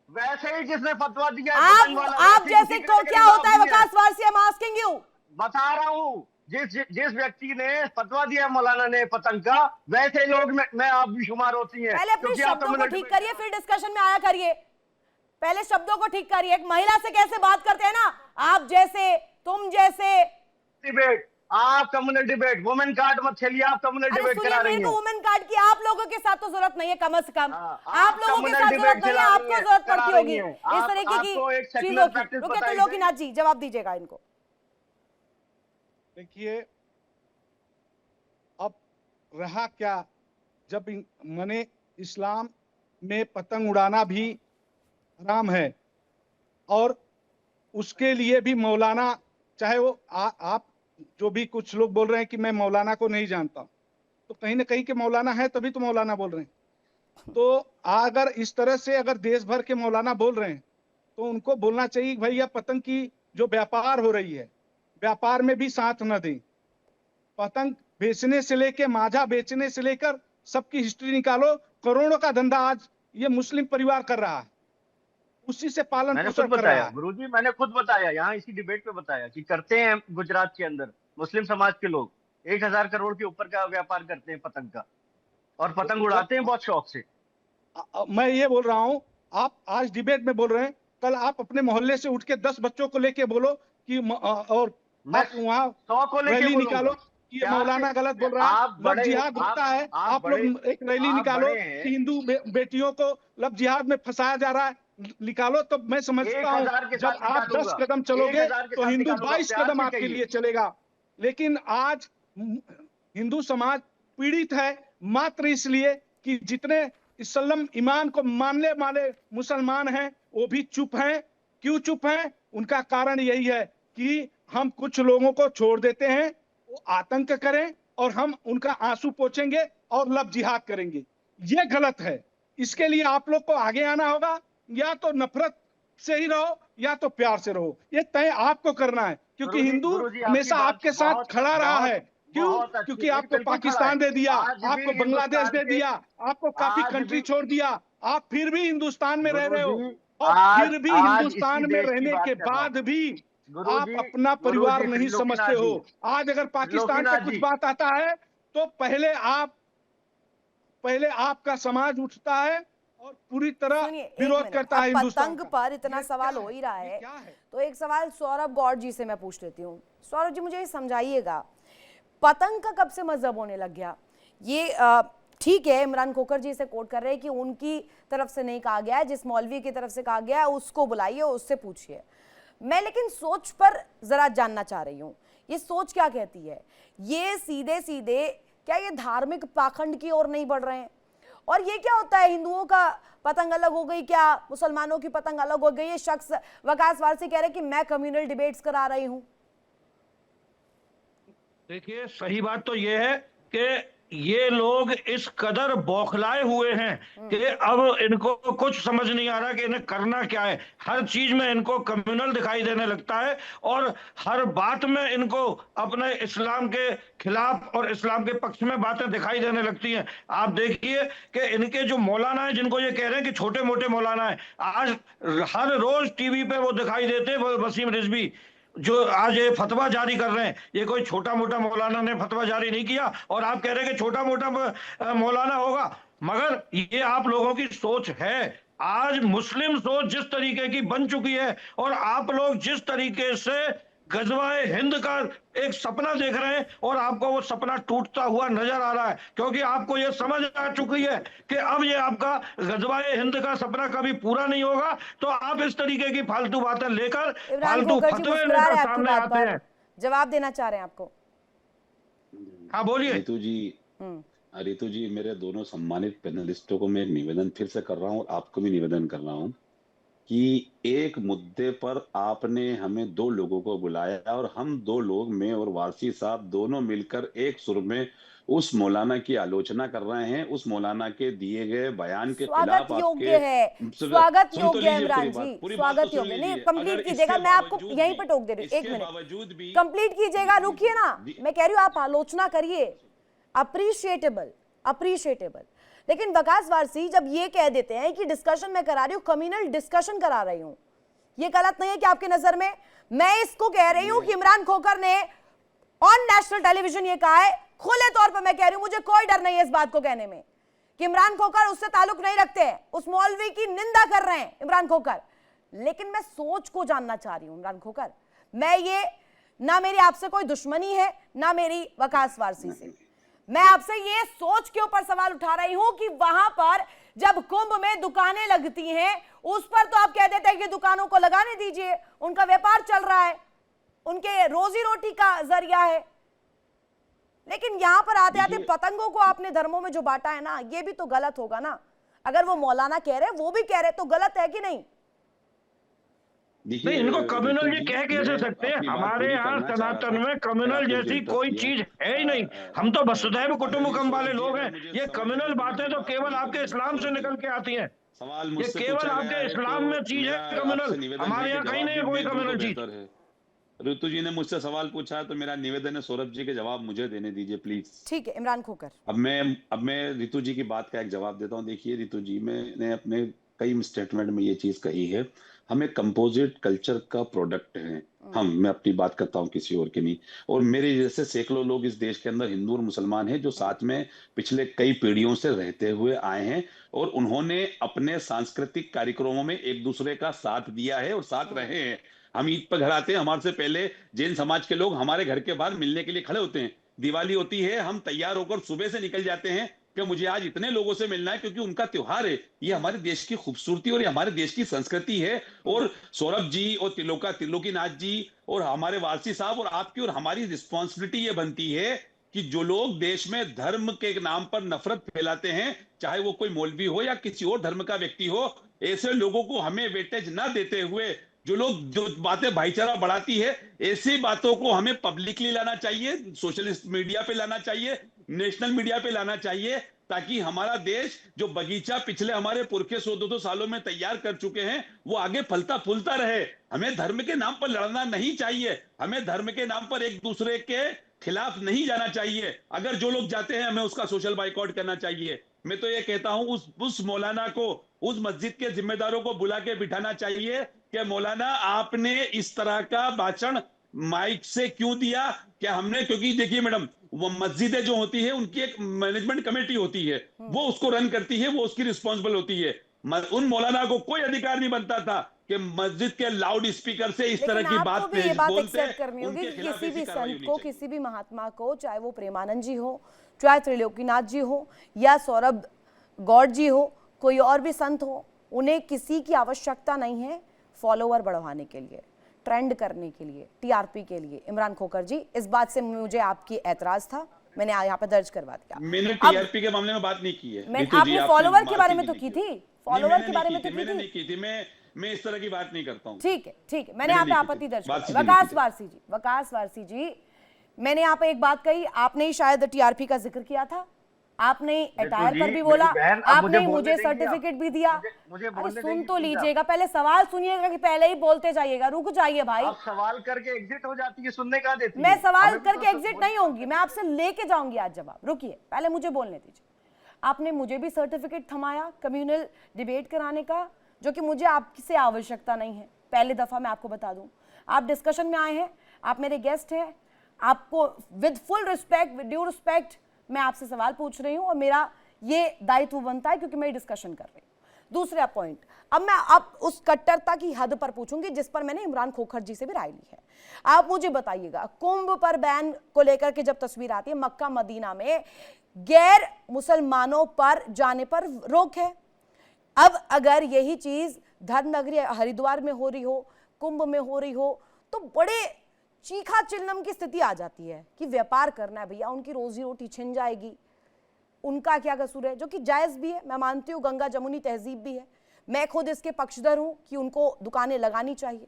वैसे ही जिसने फतवा दिया आप जैसे को क्या होता है Waqas Warsi? I am asking you. बता रहा हूँ, जिस व्यक्ति ने फतवा दिया मौलाना ने पतंग का, वैसे लोग मैं आप भी शुमार होती हैं। पहले अपने शब्दों को ठीक करिए, फिर डिस्कशन में आया करिए। पहले शब्दों को ठीक करिए। एक महिला से कैसे बात करते हैं ना, आप जैसे, तुम जैसे। डिबेट, आप कम्युनल डिबेट, वुमेन कार्ड मत खेलिए, आप कम्युनल डिबेट करा रही हैं। वुमेन कार्ड की आप लोगों के साथ तो जरूरत नहीं है, कम से कम आप लोगों के साथ जरूरत नहीं है, आपको जरूरत पड़ती होगी इस तरीके की चीजों की। रुके त्रिलोकीनाथ जी जवाब दीजिएगा इनको। देखिए, अब रहा क्या, जब मैंने इस्लाम में पतंग उड़ाना भी हराम है और उसके लिए भी मौलाना, चाहे वो आप जो भी कुछ लोग बोल रहे हैं कि मैं मौलाना को नहीं जानता, तो कहीं ना कहीं के मौलाना है तभी तो मौलाना बोल रहे हैं। तो अगर इस तरह से अगर देश भर के मौलाना बोल रहे हैं तो उनको बोलना चाहिए भैया पतंग की जो व्यापार हो रही है, व्यापार में भी साथ न दें। पतंग बेचने से लेकर, माजा बेचने से लेकर सबकी हिस्ट्री निकालो, करोड़ों का धंधा आज ये मुस्लिम परिवार कर रहा है, उसी से पालन मैंने पोषण खुद कर रहा बताया है। गुरुजी, मैंने खुद बताया यहाँ इसी डिबेट में बताया कि करते हैं गुजरात के अंदर मुस्लिम समाज के लोग 1000 करोड़ के ऊपर का व्यापार करते हैं पतंग का, और पतंग उड़ाते हैं बहुत शौक से। मैं ये बोल रहा हूँ, आप आज डिबेट में बोल रहे हैं, कल आप अपने मोहल्ले से उठ के 10 बच्चों को लेके बोलो कि और मैं आप वहाँ 100 को लेके रैली बोलूंगा। निकालो कि ये प्यार मौलाना से- गलत बोल रहा है, आप लव बड़े जिहाद हो, होता है, आप बड़े- लोग एक रैली आप निकालो बड़े हैं। कि हिंदू बेटियों को लव जिहाद में फंसाया जा रहा है, निकालो। तो मैं समझता हूँ 1000 के जब साथ आप 10 निकालूंगा। कदम चलोगे 1000 के तो साथ हिंदू निकालूंगा, 22 प्यार कदम से आपके कहिए। लिए चलेगा। लेकिन आज हिंदू समाज पीड़ित है मात्र इसलिए कि जितने इस्लाम ईमान को मानने वाले मुसलमान हैं वो भी चुप हैं। क्यों चुप हैं? उनका कारण यही है कि हम कुछ लोगों को छोड़ देते हैं, वो आतंक करें और हम उनका आंसू पोंछेंगे और लव जिहाद करेंगे। ये गलत है। इसके लिए आप लोग को आगे आना होगा, या तो नफरत से ही रहो या तो प्यार से रहो, ये तय आपको करना है। क्योंकि गुरुजी- हिंदू गुरुजी, आपकी हमेशा बात आपके साथ बहुत- खड़ा रहा बहुत- है। क्यों? बहुत अच्छी क्योंकि थी, आपको बिल्कुल खड़ा पाकिस्तान है। दे दिया, आज भी आपको बांग्लादेश हिंदुस्तान दे के- दिया, आपको काफी आज कंट्री भी- छोड़ दिया, आप फिर भी हिंदुस्तान में रह रहे हो। गुरुजी, और फिर भी आज हिंदुस्तान इसी में देश की रहने बात के कर रहा हूं। बाद भी आप गुरुजी, अपना परिवार गुरुजी, नहीं समझते त्रिलोकीनाथ हो। जी, आज अगर पाकिस्तान त्रिलोकीनाथ पे कुछ जी। बात आता है तो पहले आपका समाज उठता है और पूरी तरह सुनिए, एक विरोध मिनट। करता है अब हिंदुस्तान पतंग का। पर इतना ये सवाल क्या हो ही रहा ये है, क्या है? तो एक सवाल सौरभ गौड़ जी से मैं पूछ लेती हूँ। सौरभ जी, मुझे ये समझाइएगा, पतंग का कब से मजहब होने लग गया? ये ठीक है, इमरान खोखर जी से कोट कर रहे हैं कि उनकी तरफ से नहीं कहा गया है, जिस मौलवी की तरफ से कहा गया है उसको बुलाइए, उससे पूछिए। मैं लेकिन सोच पर जरा जानना चाह रही हूँ, ये सोच क्या कहती है? ये सीधे सीधे क्या ये धार्मिक पाखंड की ओर नहीं बढ़ रहे हैं? और ये क्या होता है, हिंदुओं का पतंग अलग हो गई क्या, मुसलमानों की पतंग अलग हो गई? ये शख्स वकास वारसी कह रहे कि मैं कम्युनल डिबेट्स करा रही हूं। देखिए, सही बात तो ये है कि ये लोग इस कदर बौखलाए हुए हैं कि अब इनको कुछ समझ नहीं आ रहा कि इन्हें करना क्या है। हर चीज में इनको कम्युनल दिखाई देने लगता है और हर बात में इनको अपने इस्लाम के खिलाफ और इस्लाम के पक्ष में बातें दिखाई देने लगती हैं। आप देखिए कि इनके जो मौलाना है, जिनको ये कह रहे हैं कि छोटे मोटे मौलाना है, आज हर रोज टीवी पे वो दिखाई देते हैं, वसीम रिजवी जो आज ये फतवा जारी कर रहे हैं। ये कोई छोटा मोटा मौलाना ने फतवा जारी नहीं किया और आप कह रहे हैं कि छोटा मोटा मौलाना होगा। मगर ये आप लोगों की सोच है। आज मुस्लिम सोच जिस तरीके की बन चुकी है और आप लोग जिस तरीके से गजवाए हिंद का एक सपना देख रहे हैं और आपको वो सपना टूटता हुआ नजर आ रहा है, क्योंकि आपको ये समझ आ चुकी है कि अब ये आपका गजवाए हिंद का सपना कभी पूरा नहीं होगा। तो आप इस तरीके की फालतू बातें लेकर, फालतू फतवे लेकर सामने आते हैं। जवाब देना चाह रहे हैं आपको? हाँ बोलिए। रितु जी, मेरे दोनों सम्मानित पैनलिस्टों को मैं एक निवेदन फिर से कर रहा हूँ और आपको भी निवेदन कर रहा हूँ कि एक मुद्दे पर आपने हमें दो लोगों को बुलाया और हम दो लोग, मैं और वारसी साहब, दोनों मिलकर एक सुर में उस मौलाना की आलोचना कर रहे हैं। उस मौलाना के दिए गए बयान के खिलाफ स्वागत योग्य है, स्वागत योग्य है इमरान जी, स्वागत योग्य। नहीं, कंप्लीट कीजिएगा, मैं आपको यहीं पर टोक दे रही हूँ। एक मिनट कंप्लीट कीजिएगा, रुकिए ना, मैं कह रही हूँ आप आलोचना करिए, अप्रिशिएटेबल। लेकिन वकास वारसी जब ये कह देते हैं कि डिस्कशन मैं करा रही हूँ, कम्युनल डिस्कशन करा रही हूँ, ये गलत नहीं है कि आपकी नजर में? मैं इसको कह रही हूँ कि इमरान खोखर ने ऑन नेशनल टेलीविजन ये कहा है, खुले तौर पर मैं कह रही हूँ, मुझे कोई डर नहीं है इस बात को कहने में कि इमरान खोखर उससे ताल्लुक नहीं रखते हैं, उस मौलवी की निंदा कर रहे हैं इमरान खोखर। लेकिन मैं सोच को जानना चाह रही हूँ इमरान खोखर, मैं ये ना मेरी आपसे कोई दुश्मनी है ना मेरी वकास वारसी से, मैं आपसे ये सोच के ऊपर सवाल उठा रही हूं कि वहां पर जब कुंभ में दुकानें लगती हैं उस पर तो आप कह देते हैं कि दुकानों को लगाने दीजिए, उनका व्यापार चल रहा है, उनके रोजी रोटी का जरिया है। लेकिन यहां पर आते आते पतंगों को आपने धर्मों में जो बांटा है ना, ये भी तो गलत होगा ना। अगर वो मौलाना कह रहे वो भी कह रहे तो गलत है कि नहीं? नहीं, इनको कम्युनल ये कह कैसे सकते हैं? हमारे यहाँ सनातन में कम्युनल जैसी कोई चीज है ही नहीं। हम तो वसुधैव कुटुंबकम वाले लोग हैं। ये कम्युनल बातें तो केवल आपके इस्लाम से निकल के आती हैं। ये केवल आपके इस्लाम में चीज है कम्युनल, हमारे यहाँ कहीं नहीं है कोई कम्युनल चीज। ऋतु जी ने मुझसे सवाल पूछा तो मेरा निवेदन है सौरभ जी के जवाब मुझे देने दीजिए प्लीज। ठीक है, इमरान खोकर। अब मैं ऋतु जी की बात का एक जवाब देता हूँ। देखिए ऋतु जी, मैंने अपने कई स्टेटमेंट में ये चीज कही है, हम एक कंपोजिट कल्चर का प्रोडक्ट हैं। मैं अपनी बात करता हूँ, किसी और की नहीं। और मेरे जैसे सैकड़ों लोग इस देश के अंदर हिंदू और मुसलमान हैं जो साथ में पिछले कई पीढ़ियों से रहते हुए आए हैं, और उन्होंने अपने सांस्कृतिक कार्यक्रमों में एक दूसरे का साथ दिया है और साथ रहे हैं। हम ईद पर घर आते हैं, हमारे से पहले जैन समाज के लोग हमारे घर के बाहर मिलने के लिए खड़े होते हैं। दिवाली होती है, हम तैयार होकर सुबह से निकल जाते हैं कि मुझे आज इतने लोगों से मिलना है, क्योंकि उनका त्योहार है। ये हमारे देश की खूबसूरती और ये हमारे देश की संस्कृति है। और सौरभ जी और त्रिलोकीनाथ जी और हमारे वारसी साहब और आपकी और हमारी रिस्पॉन्सिबिलिटी ये बनती है कि जो लोग देश में धर्म के नाम पर नफरत फैलाते हैं, चाहे वो कोई मौलवी हो या किसी और धर्म का व्यक्ति हो, ऐसे लोगों को हमें वेटेज ना देते हुए जो बातें भाईचारा बढ़ाती है, ऐसी बातों को हमें पब्लिकली लाना चाहिए, सोशलिस्ट मीडिया पे लाना चाहिए, नेशनल मीडिया पे लाना चाहिए, ताकि हमारा देश जो बगीचा पिछले हमारे पुरखे 100-200 सालों में तैयार कर चुके हैं वो आगे फलता फूलता रहे। हमें धर्म के नाम पर लड़ना नहीं चाहिए, हमें धर्म के नाम पर एक दूसरे के खिलाफ नहीं जाना चाहिए। अगर जो लोग जाते हैं हमें उसका सोशल बाइकआउट करना चाहिए। मैं तो ये कहता हूं उस मौलाना को, उस मस्जिद के जिम्मेदारों को बुला के बिठाना चाहिए कि मौलाना आपने इस तरह का भाषण माइक से क्यों दिया। क्या हमने, क्योंकि देखिए मैडम, वो मस्जिदें जो होती है उनकी एक मैनेजमेंट कमेटी होती है, वो उसको रन करती है, वो उसकी रिस्पॉन्सिबल होती है। उन मौलाना को कोई अधिकार नहीं बनता था कि मस्जिद के लाउड स्पीकर से इस तरह की बात भी ये बात बोलते एक्सेप्ट करनी होगी उनके कि खिलाफ किसी भी ऐसी कार्रवाई संत होनी को, चाहिए। किसी भी महात्मा को, चाहे वो प्रेमानंद जी हो, चाहे त्रिलोकीनाथ जी हो या सौरभ गौड़ जी हो, कोई और भी संत हो, उन्हें किसी की आवश्यकता नहीं है फॉलोवर बढ़वाने के लिए, ट्रेंड करने के लिए, टीआरपी के लिए। इमरान खोकर जी, इस बात से मुझे आपकी ऐतराज था, मैंने यहाँ पे दर्ज करवा दिया। मैंने टीआरपी के मामले में बात नहीं की है। आपने फॉलोवर के बारे में तो की थी, फॉलोवर के बारे में तो मैंने नहीं की थी। मैं इस तरह की बात नहीं करता हूँ। ठीक है, मैंने यहाँ पे आपत्ति दर्ज की। वकास वारसी जी, मैंने यहाँ पे एक बात कही, आपने ही शायद टीआरपी का जिक्र किया था, आपने अटायर पर भी बोला, आपने मुझे सर्टिफिकेट भी दिया। अरे सुन तो लीजिएगा, पहले सवाल सुनिएगा कि पहले ही बोलते जाइएगा। रुक जाइए भाई, आप सवाल करके एग्जिट हो जाती है, सुनने का देती है। मैं सवाल करके एग्जिट नहीं होंगी, मैं आपसे लेके जाऊंगी आज जवाब। रुकिए, पहले मुझे बोलने दीजिए। आपने मुझे भी सर्टिफिकेट थमाया कम्युनल डिबेट कराने का, जो कि मुझे आपसे आवश्यकता नहीं है। पहले दफा मैं आपको बता दूं, आप डिस्कशन में आए हैं, आप मेरे गेस्ट हैं, आपको with full respect, with due respect मैं आपसे सवाल पूछ रही हूं और मेरा ये दायित्व बनता है क्योंकि मैं डिस्कशन कर रही हूं। दूसरा पॉइंट, अब मैं आप उस कट्टरता की हद पर पूछूंगी जिस पर मैंने इमरान खोखर जी से भी राय ली है। आप मुझे बताइएगा, कुंभ पर बैन को लेकर के जब तस्वीर आती है, मक्का मदीना में गैर मुसलमानों पर जाने पर रोक है। अब अगर यही चीज धर्मनगरी हरिद्वार में हो रही हो, कुंभ में हो रही हो, तो बड़े चीखा चिल्लम की स्थिति आ जाती है कि व्यापार करना है भैया, उनकी रोजी रोटी छिन जाएगी, उनका क्या कसूर है, जो कि जायज भी है। मैं मानती हूँ गंगा जमुनी तहजीब भी है, मैं खुद इसके पक्षधर हूँ कि उनको दुकानें लगानी चाहिए,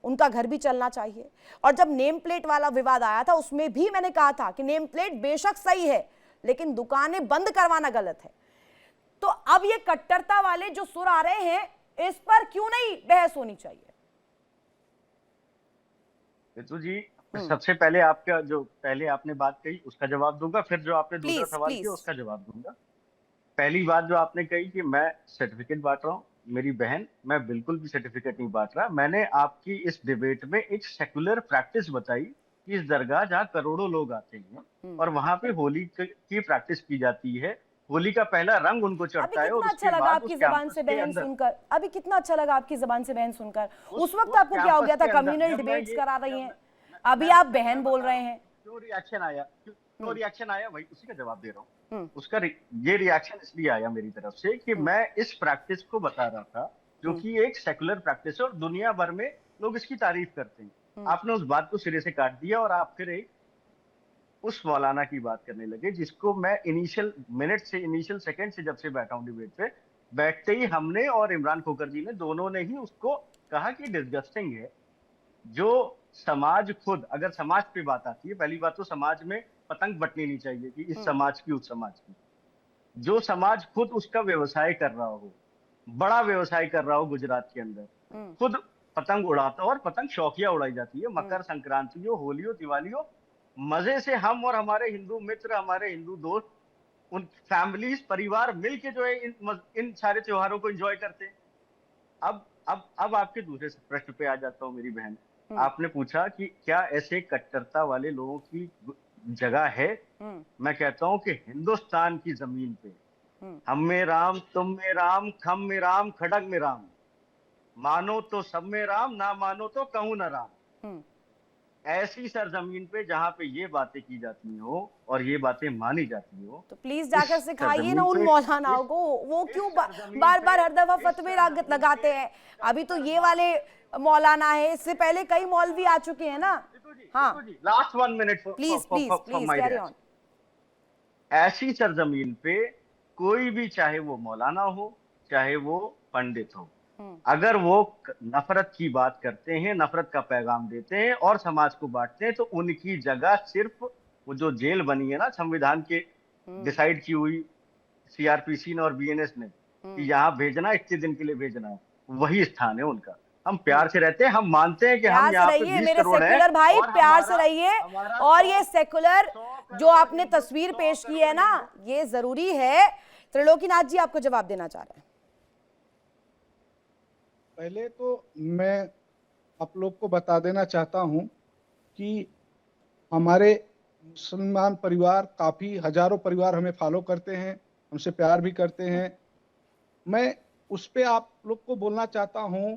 उनका घर भी चलना चाहिए। और जब नेम प्लेट वाला विवाद आया था, उसमें भी मैंने कहा था कि नेम प्लेट बेशक सही है, लेकिन दुकानें बंद करवाना गलत है। तो अब ये कट्टरता वाले जो सुर आ रहे हैं, इस पर क्यों नहीं बहस होनी चाहिए? ऋतु जी, सबसे पहले आपका जो पहले आपने बात कही उसका जवाब दूंगा, फिर जो आपने दूसरा सवाल किया उसका जवाब दूंगा। पहली बात जो आपने कही कि मैं सर्टिफिकेट बांट रहा हूँ, मेरी बहन, मैं बिल्कुल भी सर्टिफिकेट नहीं बांट रहा। मैंने आपकी इस डिबेट में एक सेकुलर प्रैक्टिस बताई कि इस दरगाह जहाँ करोड़ों लोग आते हैं और वहां पे होली की प्रैक्टिस की जाती है, होली का पहला रंग उनको चढ़ता है। और अच्छा लगा आपकी जबान से बहन सुनकर, अभी कितना अच्छा लगा आपकी जबान से बहन सुनकर। उस वक्त आपको क्या हो गया था? कम्युनल डिबेट्स करा रही हैं, अभी आप बहन बोल रहे हैं। जो रिएक्शन आया वही उसी का जवाब दे रहा हूँ। उसका ये रिएक्शन इसलिए आया मेरी तरफ से कि मैं इस प्रैक्टिस को बता रहा था, जो कि एक सेकुलर प्रैक्टिस है और दुनिया भर में लोग इसकी तारीफ करते हैं। आपने उस बात को सिरे से काट दिया और आप फिर एक उस मौलाना की बात करने लगे, जिसको मैं इनिशियल मिनट से, इनिशियल सेकंड से, जब से बैठा हूं डिबेट पे, बैठते ही हमने और इमरान खोकर जी ने दोनों ने ही उसको कहा कि डिस्गस्टिंग है। जो समाज खुद, अगर समाज पे बात आती है, पहली बात तो समाज में पतंग बटनी नहीं चाहिए कि इस समाज की उस समाज की। जो समाज खुद उसका व्यवसाय कर रहा हो, बड़ा व्यवसाय कर रहा हो गुजरात के अंदर, खुद पतंग उड़ाता हो, और पतंग शौकिया उड़ाई जाती है। मकर संक्रांति हो, होली हो, दिवाली हो, मजे से हम और हमारे हिंदू मित्र, हमारे हिंदू दोस्त, उन फैमिलीज, परिवार मिलके जो है इन सारे त्योहारों को एंजॉय करते हैं। अब आपके दूसरे प्रश्न पे आ जाता हूँ मेरी बहन। आपने पूछा कि क्या ऐसे कट्टरता वाले लोगों की जगह है। मैं कहता हूँ कि हिंदुस्तान की जमीन पे हम में राम, तुम में राम, खम में राम, खड़ग में राम, मानो तो सब में राम, ना मानो तो कहूं ना राम। ऐसी सरजमीन पे जहाँ पे ये बातें की जाती हो और ये बातें मानी जाती हो, तो प्लीज जाकर सिखाइए ना उन मौलानाओं को। वो क्यों बार बार हर दफा फतवे लगाते हैं। अभी तो ये वाले मौलाना है, इससे पहले कई मौलवी आ चुके हैं ना। हाँ, last 1 minute please please please carry on. ऐसी सरजमीन पे कोई भी, चाहे वो मौलाना हो, चाहे वो पंडित हो, अगर वो नफरत की बात करते हैं, नफरत का पैगाम देते हैं और समाज को बांटते हैं, तो उनकी जगह सिर्फ वो जो जेल बनी है ना, संविधान के डिसाइड की हुई सीआरपीसी ने और बीएनएस ने कि यहाँ भेजना, इतने दिन के लिए भेजना है, वही स्थान है उनका। हम प्यार से रहते हैं, हम मानते हैं कि हम यहाँ पे 20 करोड़ हैं। सेकुलर भाई प्यार से रहिए। और ये सेकुलर जो आपने तस्वीर पेश की है ना, ये जरूरी है। त्रिलोकीनाथ जी आपको जवाब देना चाह रहे हैं। पहले तो मैं आप लोग को बता देना चाहता हूं कि हमारे मुसलमान परिवार, काफ़ी हजारों परिवार हमें फॉलो करते हैं, हमसे प्यार भी करते हैं। मैं उस पर आप लोग को बोलना चाहता हूं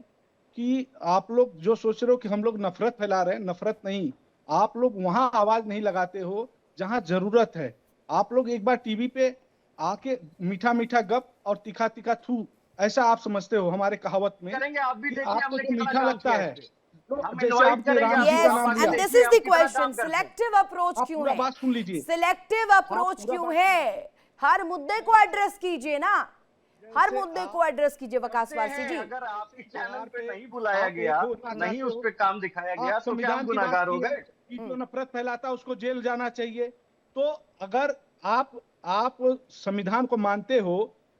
कि आप लोग जो सोच रहे हो कि हम लोग नफरत फैला रहे हैं, नफरत नहीं। आप लोग वहां आवाज नहीं लगाते हो जहां जरूरत है। आप लोग एक बार टीवी पे आके मीठा मीठा गप और तीखा तीखा थू, ऐसा आप समझते हो हमारे कहावत में। करेंगे, आप भी देखिए, आपको तो मीठा लगता है। जैसे आपने राम जी का नाम लिया। And this is the question, selective approach क्यों है? बात सुन लीजिए। सिलेक्टिव अप्रोच क्यों है? हर मुद्दे को एड्रेस कीजिए ना, हर मुद्दे को एड्रेस कीजिए वकास वारसी जी। अगर आप इस चैनल पे नहीं बुलाया गया, नहीं उस पे काम दिखाया गया, तो क्या हम गुनाहगार हो गए? जो नफरत फैलाता है उसको जेल जाना चाहिए। तो अगर आप संविधान को मानते हो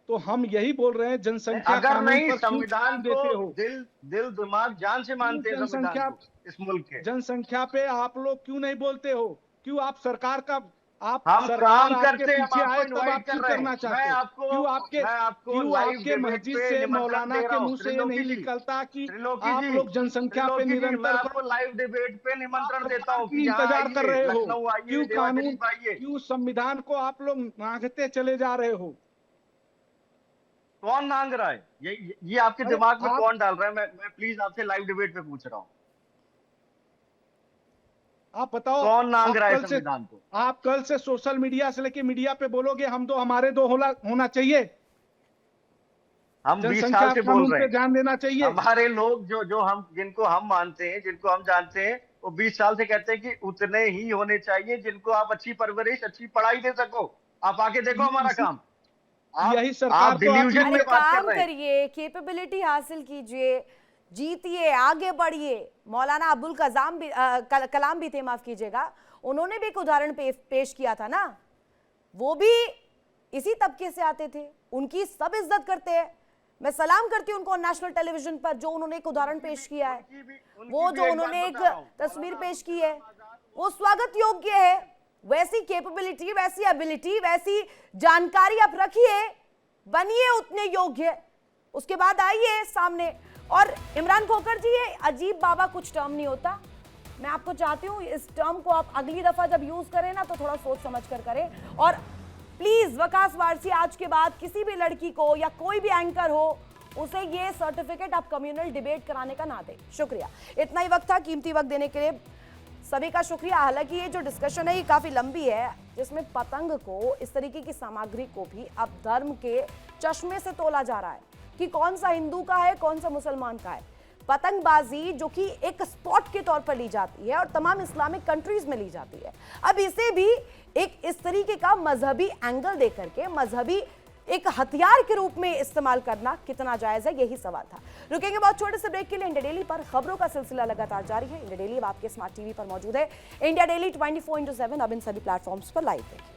तो हम यही बोल रहे हैं, जनसंख्या अगर कानून नहीं पर क्यों संविधान देते को हो? दिल दिमाग जान से मानते हैं संविधान को, इस मुल्क के जनसंख्या पे आप लोग क्यों नहीं बोलते हो? क्यों आप सरकार का हम सरकार काम करते हैं, पीछे आए तब आप इनवाइट कर क्यों रहे हैं। करना चाहते हो? क्यों आपके मस्जिद से, मौलाना के मुंह से ये नहीं निकलता कि आप लोग जनसंख्या पे निरंतर आपको लाइव डिबेट पे निमंत्रण देता हूँ कि इंतजार कर रहे हो? लखनऊ आइए, क्यों कानून, देवास आइए। क्यों संविधान को आप लोग नांगते चले जा रहे हो? कौन नांग रहा है? ये आपके दिमाग में कौन डाल रहा है? मैं प्लीज आपसे लाइव डिबेट पे पूछ रहा हूँ। आप बताओ कौन नांग रहा है संविधान को? आप कल से सोशल मीडिया से लेके मीडिया पे बोलोगे हम दो, हमारे दो होना चाहिए। हम 20 साल से बोल रहे हैं, ध्यान देना चाहिए। हमारे लोग जो हम, जिनको हम मानते हैं, जिनको हम जानते हैं, वो 20 साल से कहते हैं कि उतने ही होने चाहिए जिनको आप अच्छी परवरिश, अच्छी पढ़ाई दे सको। आप आके देखो हमारा काम। यही सरकार डिल्यूजन में बात कर रहे हैं। करिए, कैपेबिलिटी हासिल कीजिए, जीतिए, आगे बढ़िए। मौलाना अब्दुल कलाम भी थे, माफ कीजिएगा, उन्होंने भी एक उदाहरण पेश किया था ना, वो भी इसी तबके से आते थे, उनकी सब इज्जत करते हैं। मैं सलाम करती हूँ उनको नेशनल टेलीविजन पर, जो उन्होंने एक उदाहरण पेश किया है, वो जो उन्होंने एक तस्वीर पेश की है, वो स्वागत योग्य है। वैसी कैपेबिलिटी, वैसी एबिलिटी, वैसी जानकारी आप रखिए, बनिए उतने योग्य, उसके बाद आइए सामने। और इमरान खोखर जी, ये अजीब बाबा कुछ टर्म नहीं होता। मैं आपको चाहती हूँ इस टर्म को आप अगली दफा जब यूज करें ना, तो थोड़ा सोच समझ कर करें। और प्लीज वकास वारसी, आज के बाद किसी भी लड़की को या कोई भी एंकर हो, उसे ये सर्टिफिकेट आप कम्युनल डिबेट कराने का ना दें। शुक्रिया, इतना ही वक्त था, कीमती वक्त देने के लिए सभी का शुक्रिया। हालांकि ये जो डिस्कशन है ये काफी लंबी है, जिसमें पतंग को, इस तरीके की सामग्री को भी अब धर्म के चश्मे से तोला जा रहा है कि कौन सा हिंदू का है, कौन सा मुसलमान का है। पतंगबाजी जो कि एक स्पॉट के तौर पर ली जाती है और तमाम इस्लामिक कंट्रीज में ली जाती है, अब इसे भी एक इस तरीके का मजहबी एंगल देकर के, मजहबी एक हथियार के रूप में इस्तेमाल करना कितना जायज है, यही सवाल था। रुकेंगे बहुत छोटे से ब्रेक के लिए। इंडिया डेली पर खबरों का सिलसिला लगातार जारी है। इंडिया डेली अब आपके स्मार्ट टीवी पर मौजूद है। इंडिया डेली 24/7 अब इन सभी प्लेटफॉर्म्स पर लाइव देखिए।